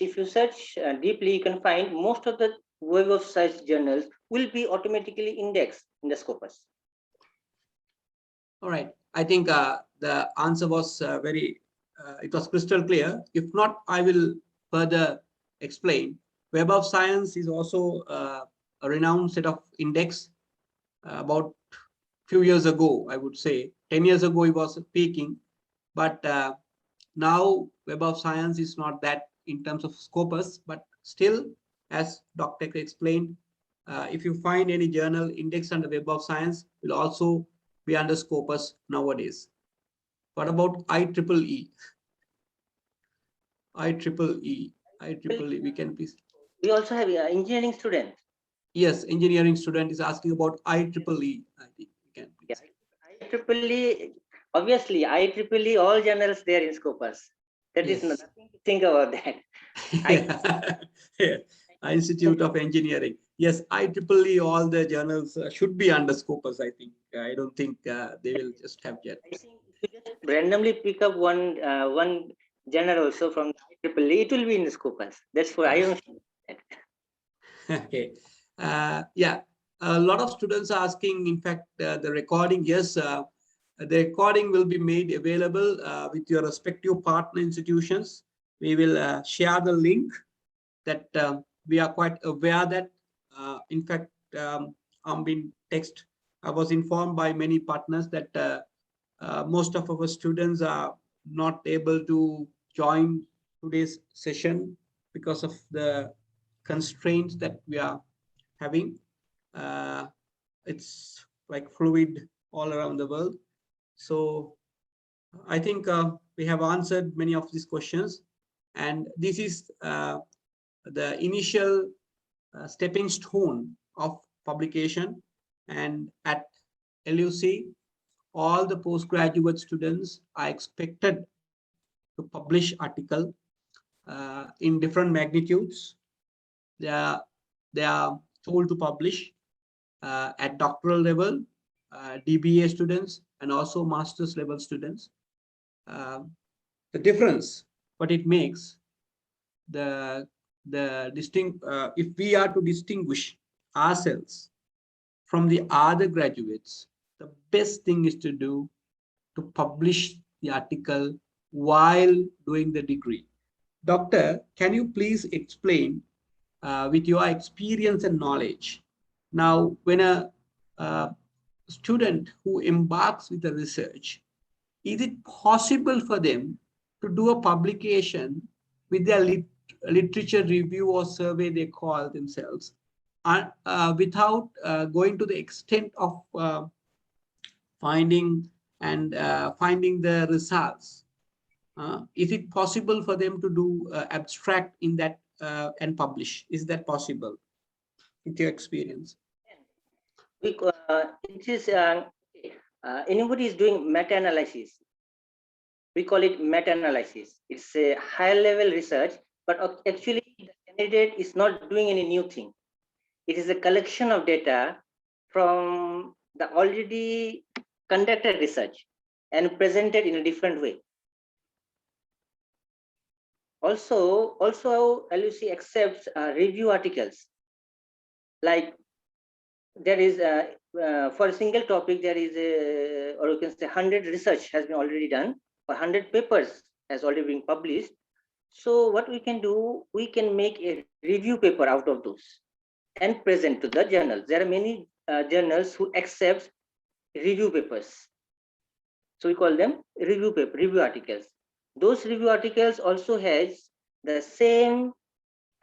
deeply, you can find most of the Web of Science journals will be automatically indexed in the Scopus. All right. I think the answer was it was crystal clear. If not, I will further explain. Web of Science is also a renowned set of index. About few years ago, I would say 10 years ago, it was peaking, but now Web of Science is not that in terms of Scopus, but still, as Dr. explained, if you find any journal indexed under Web of Science, will also be under Scopus nowadays. What about IEEE? IEEE, we can please. We also have engineering student. Yes, engineering student is asking about IEEE. I think we can please. Yeah, IEEE, obviously, IEEE, all journals there in Scopus. That is nothing to think about that. Institute of Engineering. Yes, IEEE, all the journals should be under Scopus, I think. I don't think they will just have yet. I think if you just randomly pick up one journal also from IEEE, it will be in the Scopus. That's why I am. Okay. Yeah, a lot of students are asking, in fact, the recording, yes, the recording will be made available with your respective partner institutions. We will share the link that we are quite aware that, in fact, I'm being text. I was informed by many partners that most of our students are not able to join today's session because of the constraints that we are having. It's like fluid all around the world. So I think we have answered many of these questions. And this is the initial stepping stone of publication. And at LUC, all the postgraduate students are expected to publish article in different magnitudes. They are told to publish at doctoral level, DBA students, and also master's level students. The difference, what it makes, if we are to distinguish ourselves from the other graduates, the best thing is to publish the article while doing the degree. Doctor, can you please explain with your experience and knowledge? Now, when a student who embarks with a research, is it possible for them to do a publication with their literature review or survey, they call themselves, without going to the extent of finding the results? Is it possible for them to do abstract in that and publish? Is that possible with your experience? It is anybody is doing meta-analysis. We call it meta-analysis. It's a high-level research, but actually the candidate is not doing any new thing. It is a collection of data from the already conducted research and presented in a different way. Also, LUC accepts review articles. Like there is for a single topic, there is a, or you can say 100 research has been already done, or 100 papers has already been published. So what we can do, we can make a review paper out of those and present to the journals. There are many journals who accept review papers. So we call them review paper, review articles. Those review articles also has the same,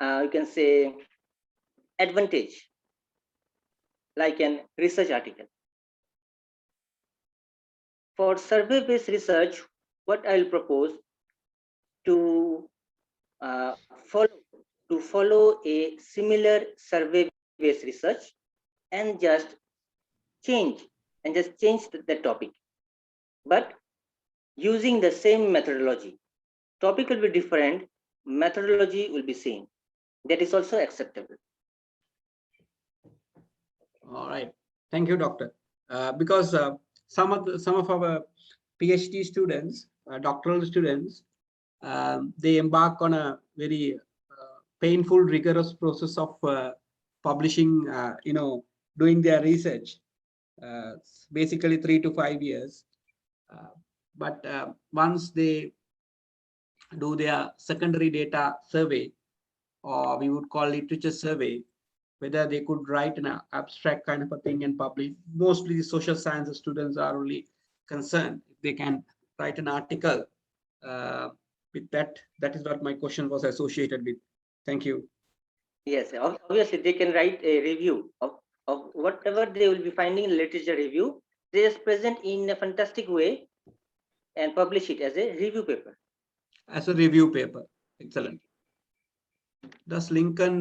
you can say, advantage like an research article. For survey-based research, what I'll propose to uh, follow a similar survey-based research and just change the topic, but using the same methodology. Topic will be different, methodology will be same. That is also acceptable. All right. Thank you, doctor. Because some of our PhD students, doctoral students, they embark on a very painful, rigorous process of publishing, doing their research, basically 3 to 5 years. But once they do their secondary data survey, or we would call literature survey, whether they could write an abstract kind of a thing and publish. Mostly the social sciences students are only concerned if they can write an article with that. That is what my question was associated with. Thank you. Yes, obviously they can write a review of whatever they will be finding in literature review. They just present in a fantastic way and publish it as a review paper. As a review paper. Excellent. Does Lincoln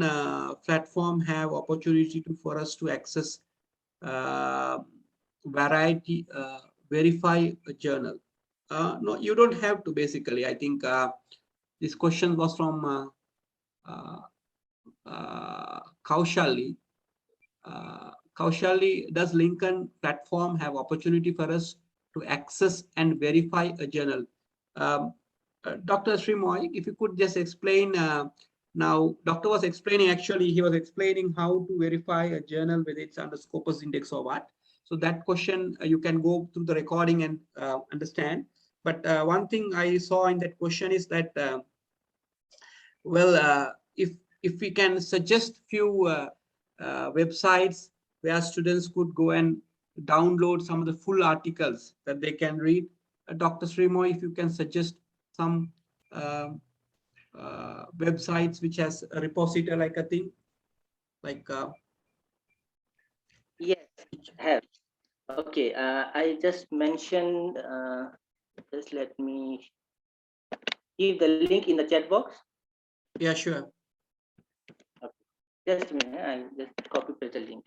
platform have opportunity for us to access verify a journal? No, you don't have to. Basically, I think this question was from Kaushali. Kaushali, does Lincoln platform have opportunity for us to access and verify a journal? Dr. Sreemoy, if you could just explain. Now, doctor was explaining, actually, he was explaining how to verify a journal, whether it's under Scopus index or what. So that question, you can go through the recording and understand. But one thing I saw in that question is that, if we can suggest few websites where students could go and download some of the full articles that they can read. Dr. Sreemoy, if you can suggest some websites which has a repository like a thing, like yes, I have. Okay, I just mentioned. Just let me give the link in the chat box. yeah, sure. Okay. Just a minute, I'll just copy paste the link.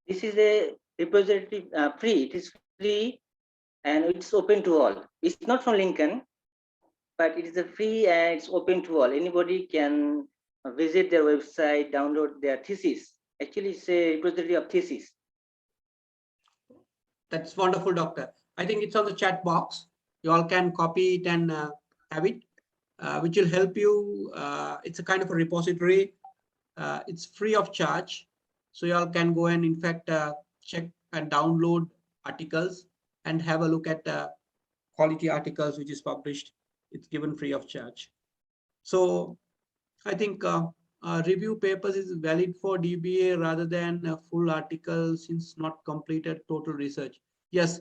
This is a repository free. It is free and it's open to all. It's not from Lincoln, but it is a free and it's open to all. Anybody can visit their website, download their thesis. Actually, it's a repository of thesis. That's wonderful, doctor. I think it's on the chat box. You all can copy it and have it, which will help you. It's a kind of a repository. It's free of charge. So you all can go and, in fact, check and download articles and have a look at quality articles which is published. It's given free of charge. So I think review papers is valid for DBA rather than a full article since not completed total research. Yes,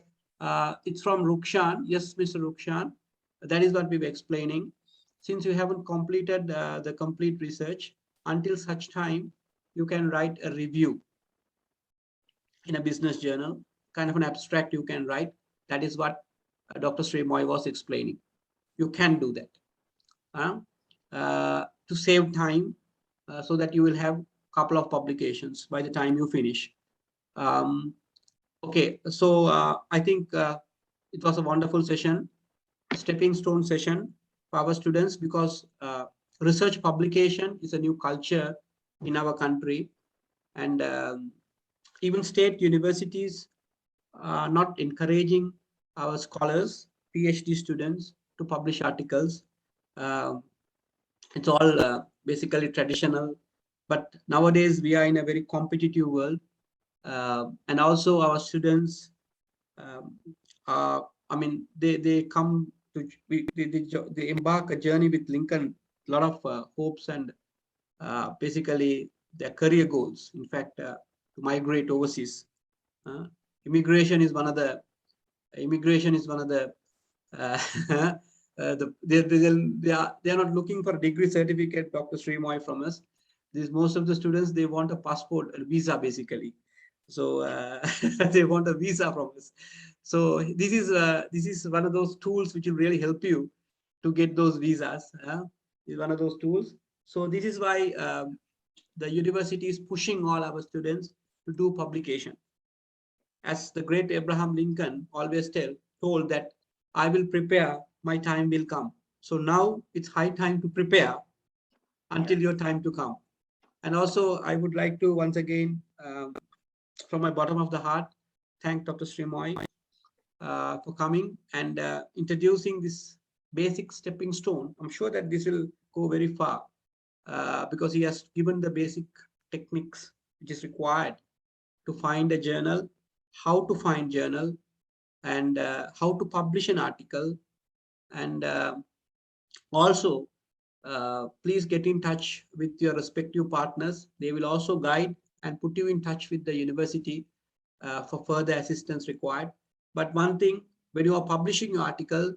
it's from Rukshan. Yes, Mr. Rukshan. That is what we were explaining. Since you haven't completed the complete research, until such time, you can write a review in a business journal, kind of an abstract you can write. That is what Dr. Sreemoy was explaining. You can do that to save time so that you will have couple of publications by the time you finish. Okay, so I think it was a wonderful session, stepping stone session for our students, because research publication is a new culture in our country, and even state universities are not encouraging our scholars, PhD students, to publish articles. It's all basically traditional, but nowadays we are in a very competitive world, and also our students, I mean, they come to they embark a journey with Lincoln, a lot of hopes and basically their career goals. In fact, to migrate overseas. Immigration is one of the they are not looking for a degree certificate, Dr. Sreemoy, from us. Most of the students, they want a passport, a visa, basically. So they want a visa from us. So this is one of those tools which will really help you to get those visas. Is one of those tools. So this is why the university is pushing all our students to do publication. As the great Abraham Lincoln always told that, I will prepare, my time will come. So now it's high time to prepare until your time to come. And also, I would like to once again, from my bottom of the heart, thank Dr. Sreemoy for coming and introducing this basic stepping stone. I'm sure that this will go very far because he has given the basic techniques which is required to find a journal, how to find journal, and how to publish an article. And also, please get in touch with your respective partners. They will also guide and put you in touch with the university for further assistance required. But one thing, when you are publishing your article,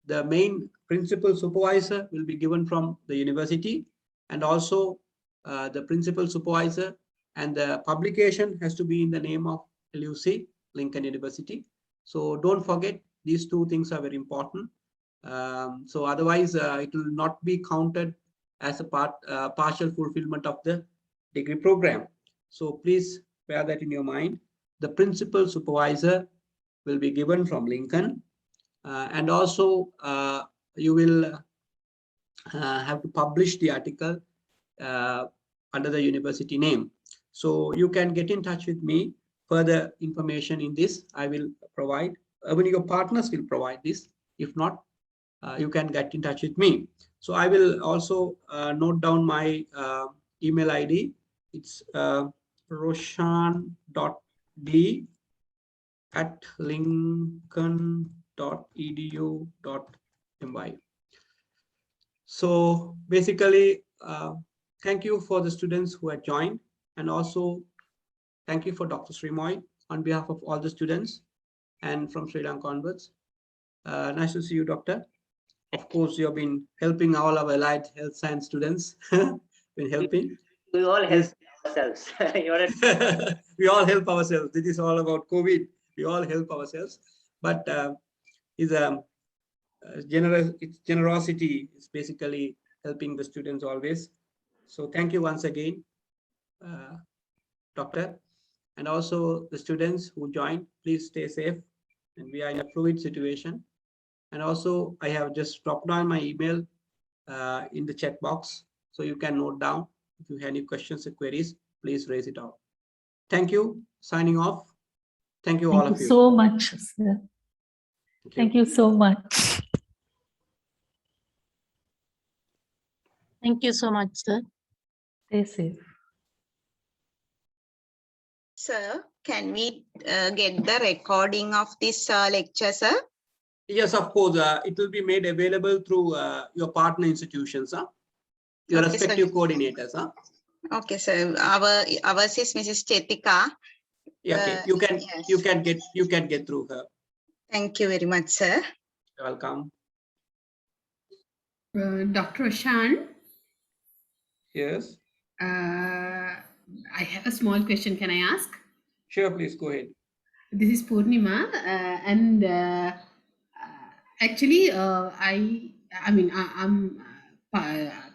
the main principal supervisor will be given from the university, and also the principal supervisor, and the publication has to be in the name of LUC, Lincoln University. So don't forget, these two things are very important. So otherwise, it will not be counted as a partial fulfillment of the degree program. So please bear that in your mind. The principal supervisor will be given from Lincoln, and also you will have to publish the article under the university name. So you can get in touch with me. Further information in this I will provide. Even your partners will provide this. If not, you can get in touch with me. So I will also note down my email ID. It's roshan.d@lincoln.edu.my. So basically, thank you for the students who have joined, and also thank you for Dr. Sreemoy on behalf of all the students and from Sri Lanka onwards. Nice to see you, Doctor. Of course, you have been helping all our allied health science students. Been helping. We all help ourselves. We all help ourselves. This is all about COVID. We all help ourselves. But its generosity is basically helping the students always. So thank you once again, Doctor. And also the students who joined, please stay safe. And we are in a fluid situation. And also, I have just dropped down my email in the chat box, so you can note down. If you have any questions or queries, please raise it out. Thank you. Signing off. Thank you all of you. Thank you so much, sir. Thank you so much. Thank you so much, sir. Stay safe. Sir, can we get the recording of this lecture, sir? Yes, of course. It will be made available through your partner institutions, your Okay, respective sir. coordinators. Okay, sir. Ours is Mrs. Chetika. Yeah, okay. Yes. You can get through her. Thank you very much, sir. You're welcome. Dr. Ashan, Yes. I have a small question. Can I ask? Sure, please go ahead. This is Purnima, and actually, I'm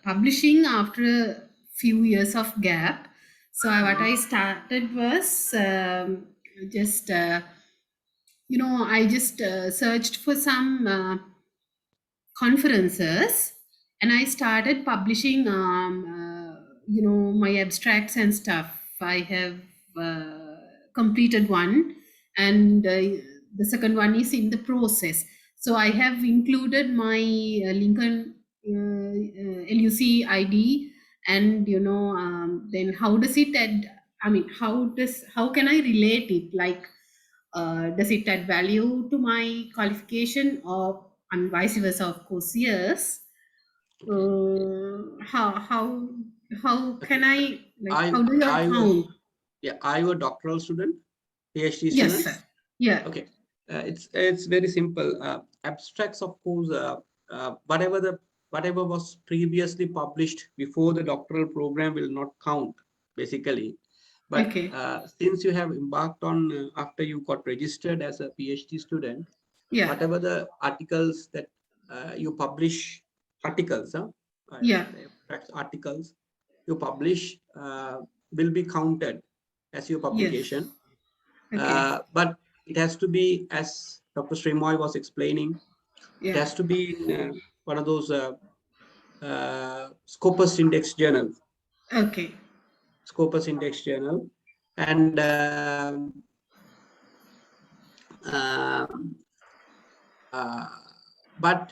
publishing after a few years of gap. So what I started was just, I just searched for some conferences, and I started publishing, my abstracts and stuff. I have completed one, and the second one is in the process. So I have included my Lincoln LUC ID, and then how does it add? I mean, how can I relate it? Like, does it add value to my qualification, or and vice versa? Of course, yes. How can I, like, how do you count? Are you a doctoral student, PhD Yes, student? sir. Yeah. Okay, it's very simple. Abstracts, of course, whatever was previously published before the doctoral program will not count, basically. But Okay. since you have embarked on after you got registered as a PhD student, Yeah. whatever the articles that you publish, articles, Yeah. abstracts articles you publish will be counted as your publication. Okay. But it has to be, as Dr. Sreemoy was explaining, it Yeah. has to be in one of those Scopus index journals. Okay. Scopus index journal. And but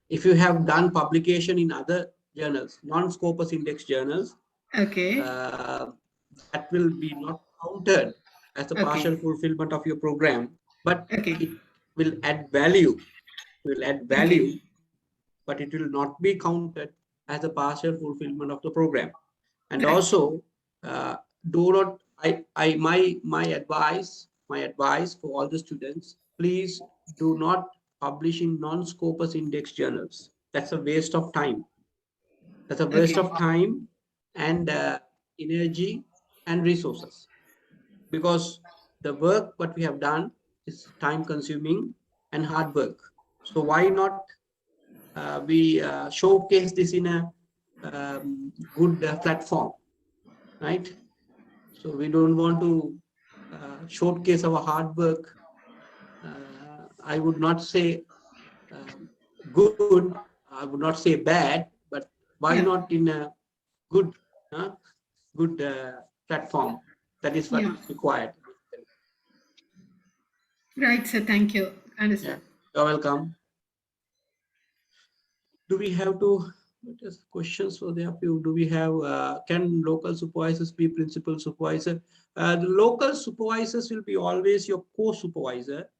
if you have done publication in other journals, non-Scopus index journals, Okay. that will be not counted as a partial fulfillment of your program, but Okay. it will add value. Will add value, but it will not be counted as a partial fulfillment of the program. And Right. also, do not. My advice for all the students: please do not publish in non-Scopus index journals. That's a waste of time. That's a waste of time and energy and resources, because the work what we have done is time consuming and hard work. So why not we showcase this in a good platform, right? So we don't want to showcase our hard work. I would not say good, I would not say bad, but why not in a good platform? That is what is required. Right, sir. Thank you. Understand. You're welcome. Do we have to, just questions for the few? Do we have, can local supervisors be principal supervisor? The local supervisors will be always your co-supervisor.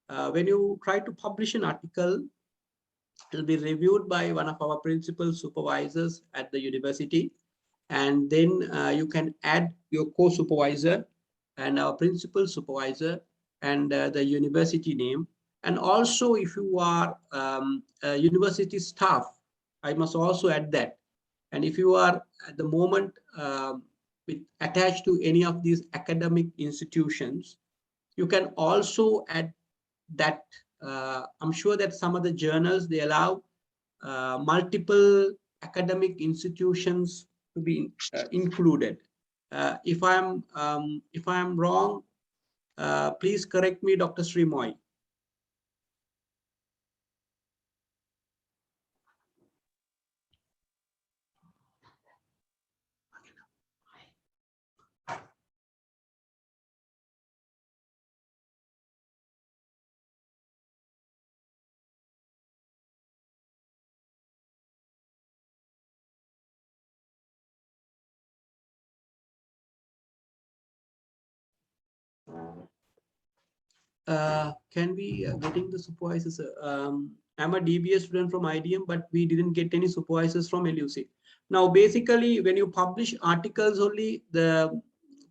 When you try to publish an article, it will be reviewed by one of our principal supervisors at the university. And then you can add your co-supervisor and our principal supervisor and the university name. And also, if you are a university staff, I must also add that. And if you are at the moment attached to any of these academic institutions, you can also add that. I'm sure that some of the journals, they allow multiple academic institutions to be included. If I'm wrong, please correct me, Dr. Sreemoy. Can we getting the supervisors? I'm a DBA student from IDM, but we didn't get any supervisors from LUC. Now, basically, when you publish articles only, the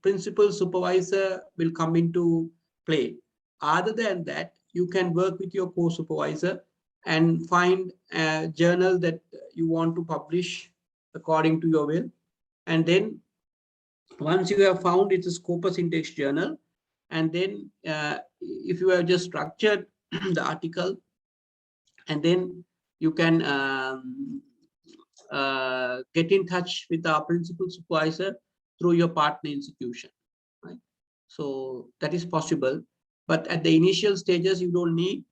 principal supervisor will come into play. Other than that, you can work with your co-supervisor and find a journal that you want to publish according to your will. And then once you have found it's a Scopus index journal, and then if you have just structured the article, and then you can get in touch with our principal supervisor through your partner institution, right? So that is possible, but at the initial stages, you don't need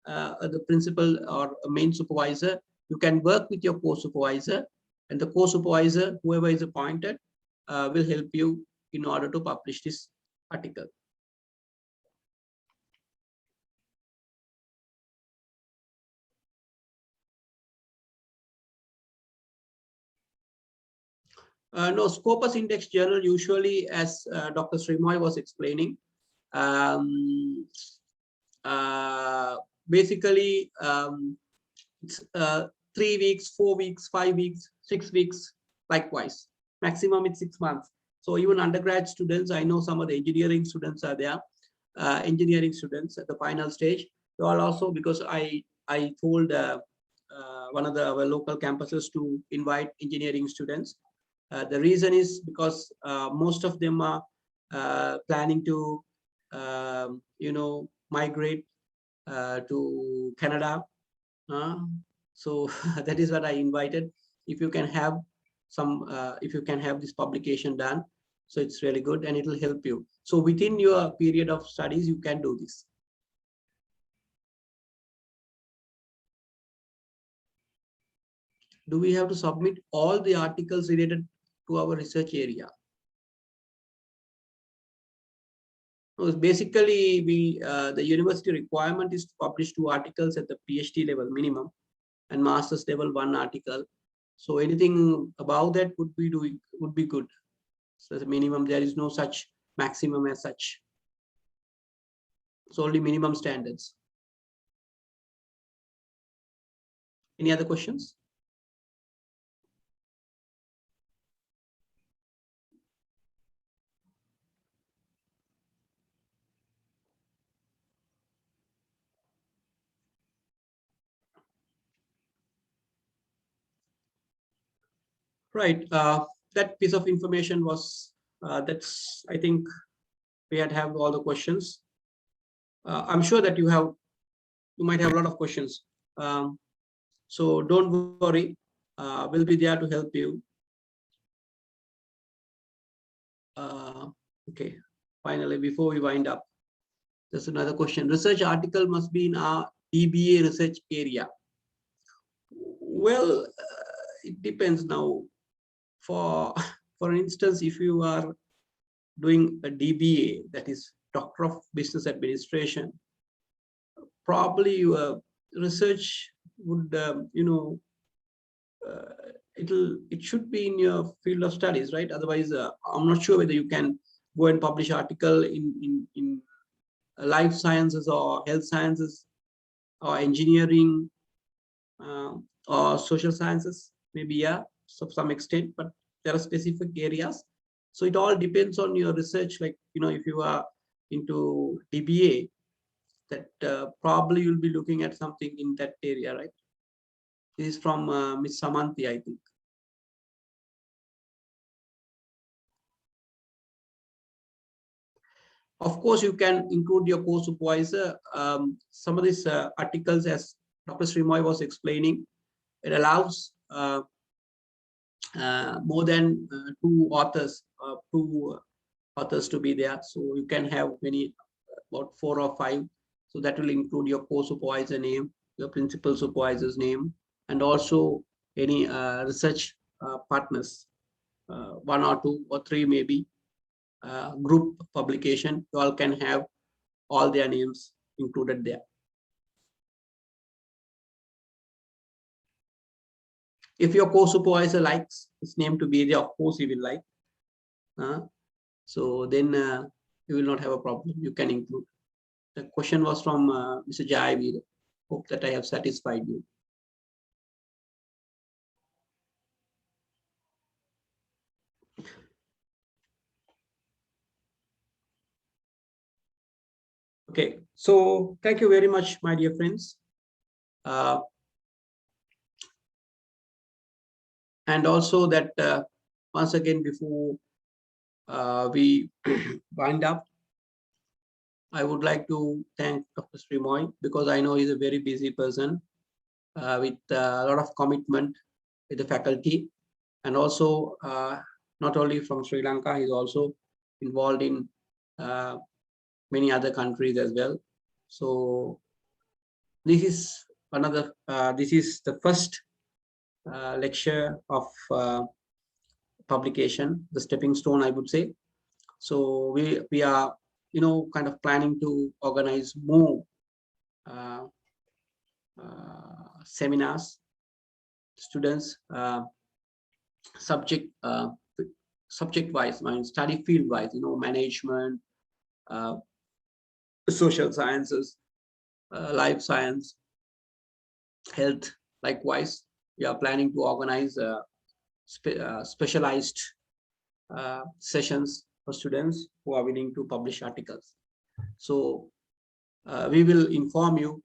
the principal or a main supervisor. You can work with your co-supervisor, and the co-supervisor, whoever is appointed, will help you in order to publish this article. No, Scopus Index Journal usually, as Dr. Sreemoy was explaining, basically it's 3 weeks, 4 weeks, 5 weeks, 6 weeks, likewise. Maximum it's 6 months. So even undergrad students, I know some of the engineering students are there, engineering students at the final stage. They all also, because I told one of our local campuses to invite engineering students. The reason is because most of them are planning to, migrate to Canada. So that is what I invited. If you can have some, if you can have this publication done, so it's really good and it will help you. So within your period of studies, you can do this. Do we have to submit all the articles related to our research area? So basically, the university requirement is to publish 2 articles at the PhD level minimum, and master's level 1 article. So anything above that would be good. So the minimum, there is no such maximum as such. It's only minimum standards. Any other questions? Right. That piece of information was, that's, I think we have all the questions. I'm sure that you might have a lot of questions. So don't worry, we'll be there to help you. Okay, finally, before we wind up, there's another question. Research article must be in our DBA research area. Well, it depends now. For instance, if you are doing a DBA, that is Doctor of Business Administration, probably your research would, it should be in your field of studies, right? Otherwise, I'm not sure whether you can go and publish article in life sciences or health sciences or engineering or social sciences, maybe, yeah, to some extent, but there are specific areas. So it all depends on your research. Like, if you are into DBA, that probably you'll be looking at something in that area, right? This is from Ms. Samanthi, I think. Of course, you can include your co-supervisor. Some of these articles, as Dr. Sreemoy was explaining, it allows more than 2 authors, to be there. So you can have about 4 or 5. So that will include your co-supervisor name, your principal supervisor's name, and also any research partners, 1 or 2 or 3 maybe. Group publication, you all can have all their names included there. If your co-supervisor likes his name to be there, of course he will like. So then you will not have a problem. You can include. The question was from Mr. Jaiveer. Hope that I have satisfied you. Okay, so thank you very much, my dear friends. And also that once again, before we wind up, I would like to thank Dr. Sreemoy, because I know he's a very busy person with a lot of commitment with the faculty, and also not only from Sri Lanka, he's also involved in many other countries as well. So this is another, this is the first lecture of publication, the stepping stone, I would say. So we are, kind of planning to organize more seminars, students, subject wise, study field wise, management, social sciences, life science, health. Likewise, we are planning to organize specialized sessions for students who are willing to publish articles. So we will inform you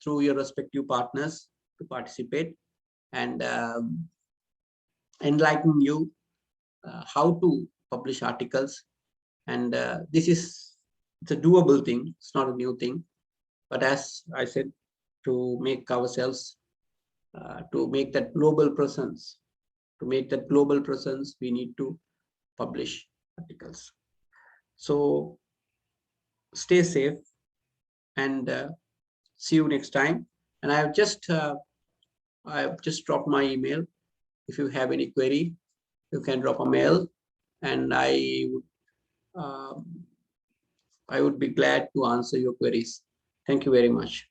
through your respective partners to participate, and enlighten you how to publish articles. And it's a doable thing, it's not a new thing, but as I said, to make ourselves to make that global presence, we need to publish articles. So stay safe, and see you next time. And I've just dropped my email. If you have any query, you can drop a mail, and I would be glad to answer your queries. Thank you very much.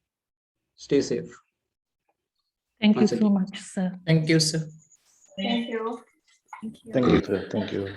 Stay safe. Thank you Once so again. much, sir. Thank you, sir. Thank you. Thank you, sir. Thank you.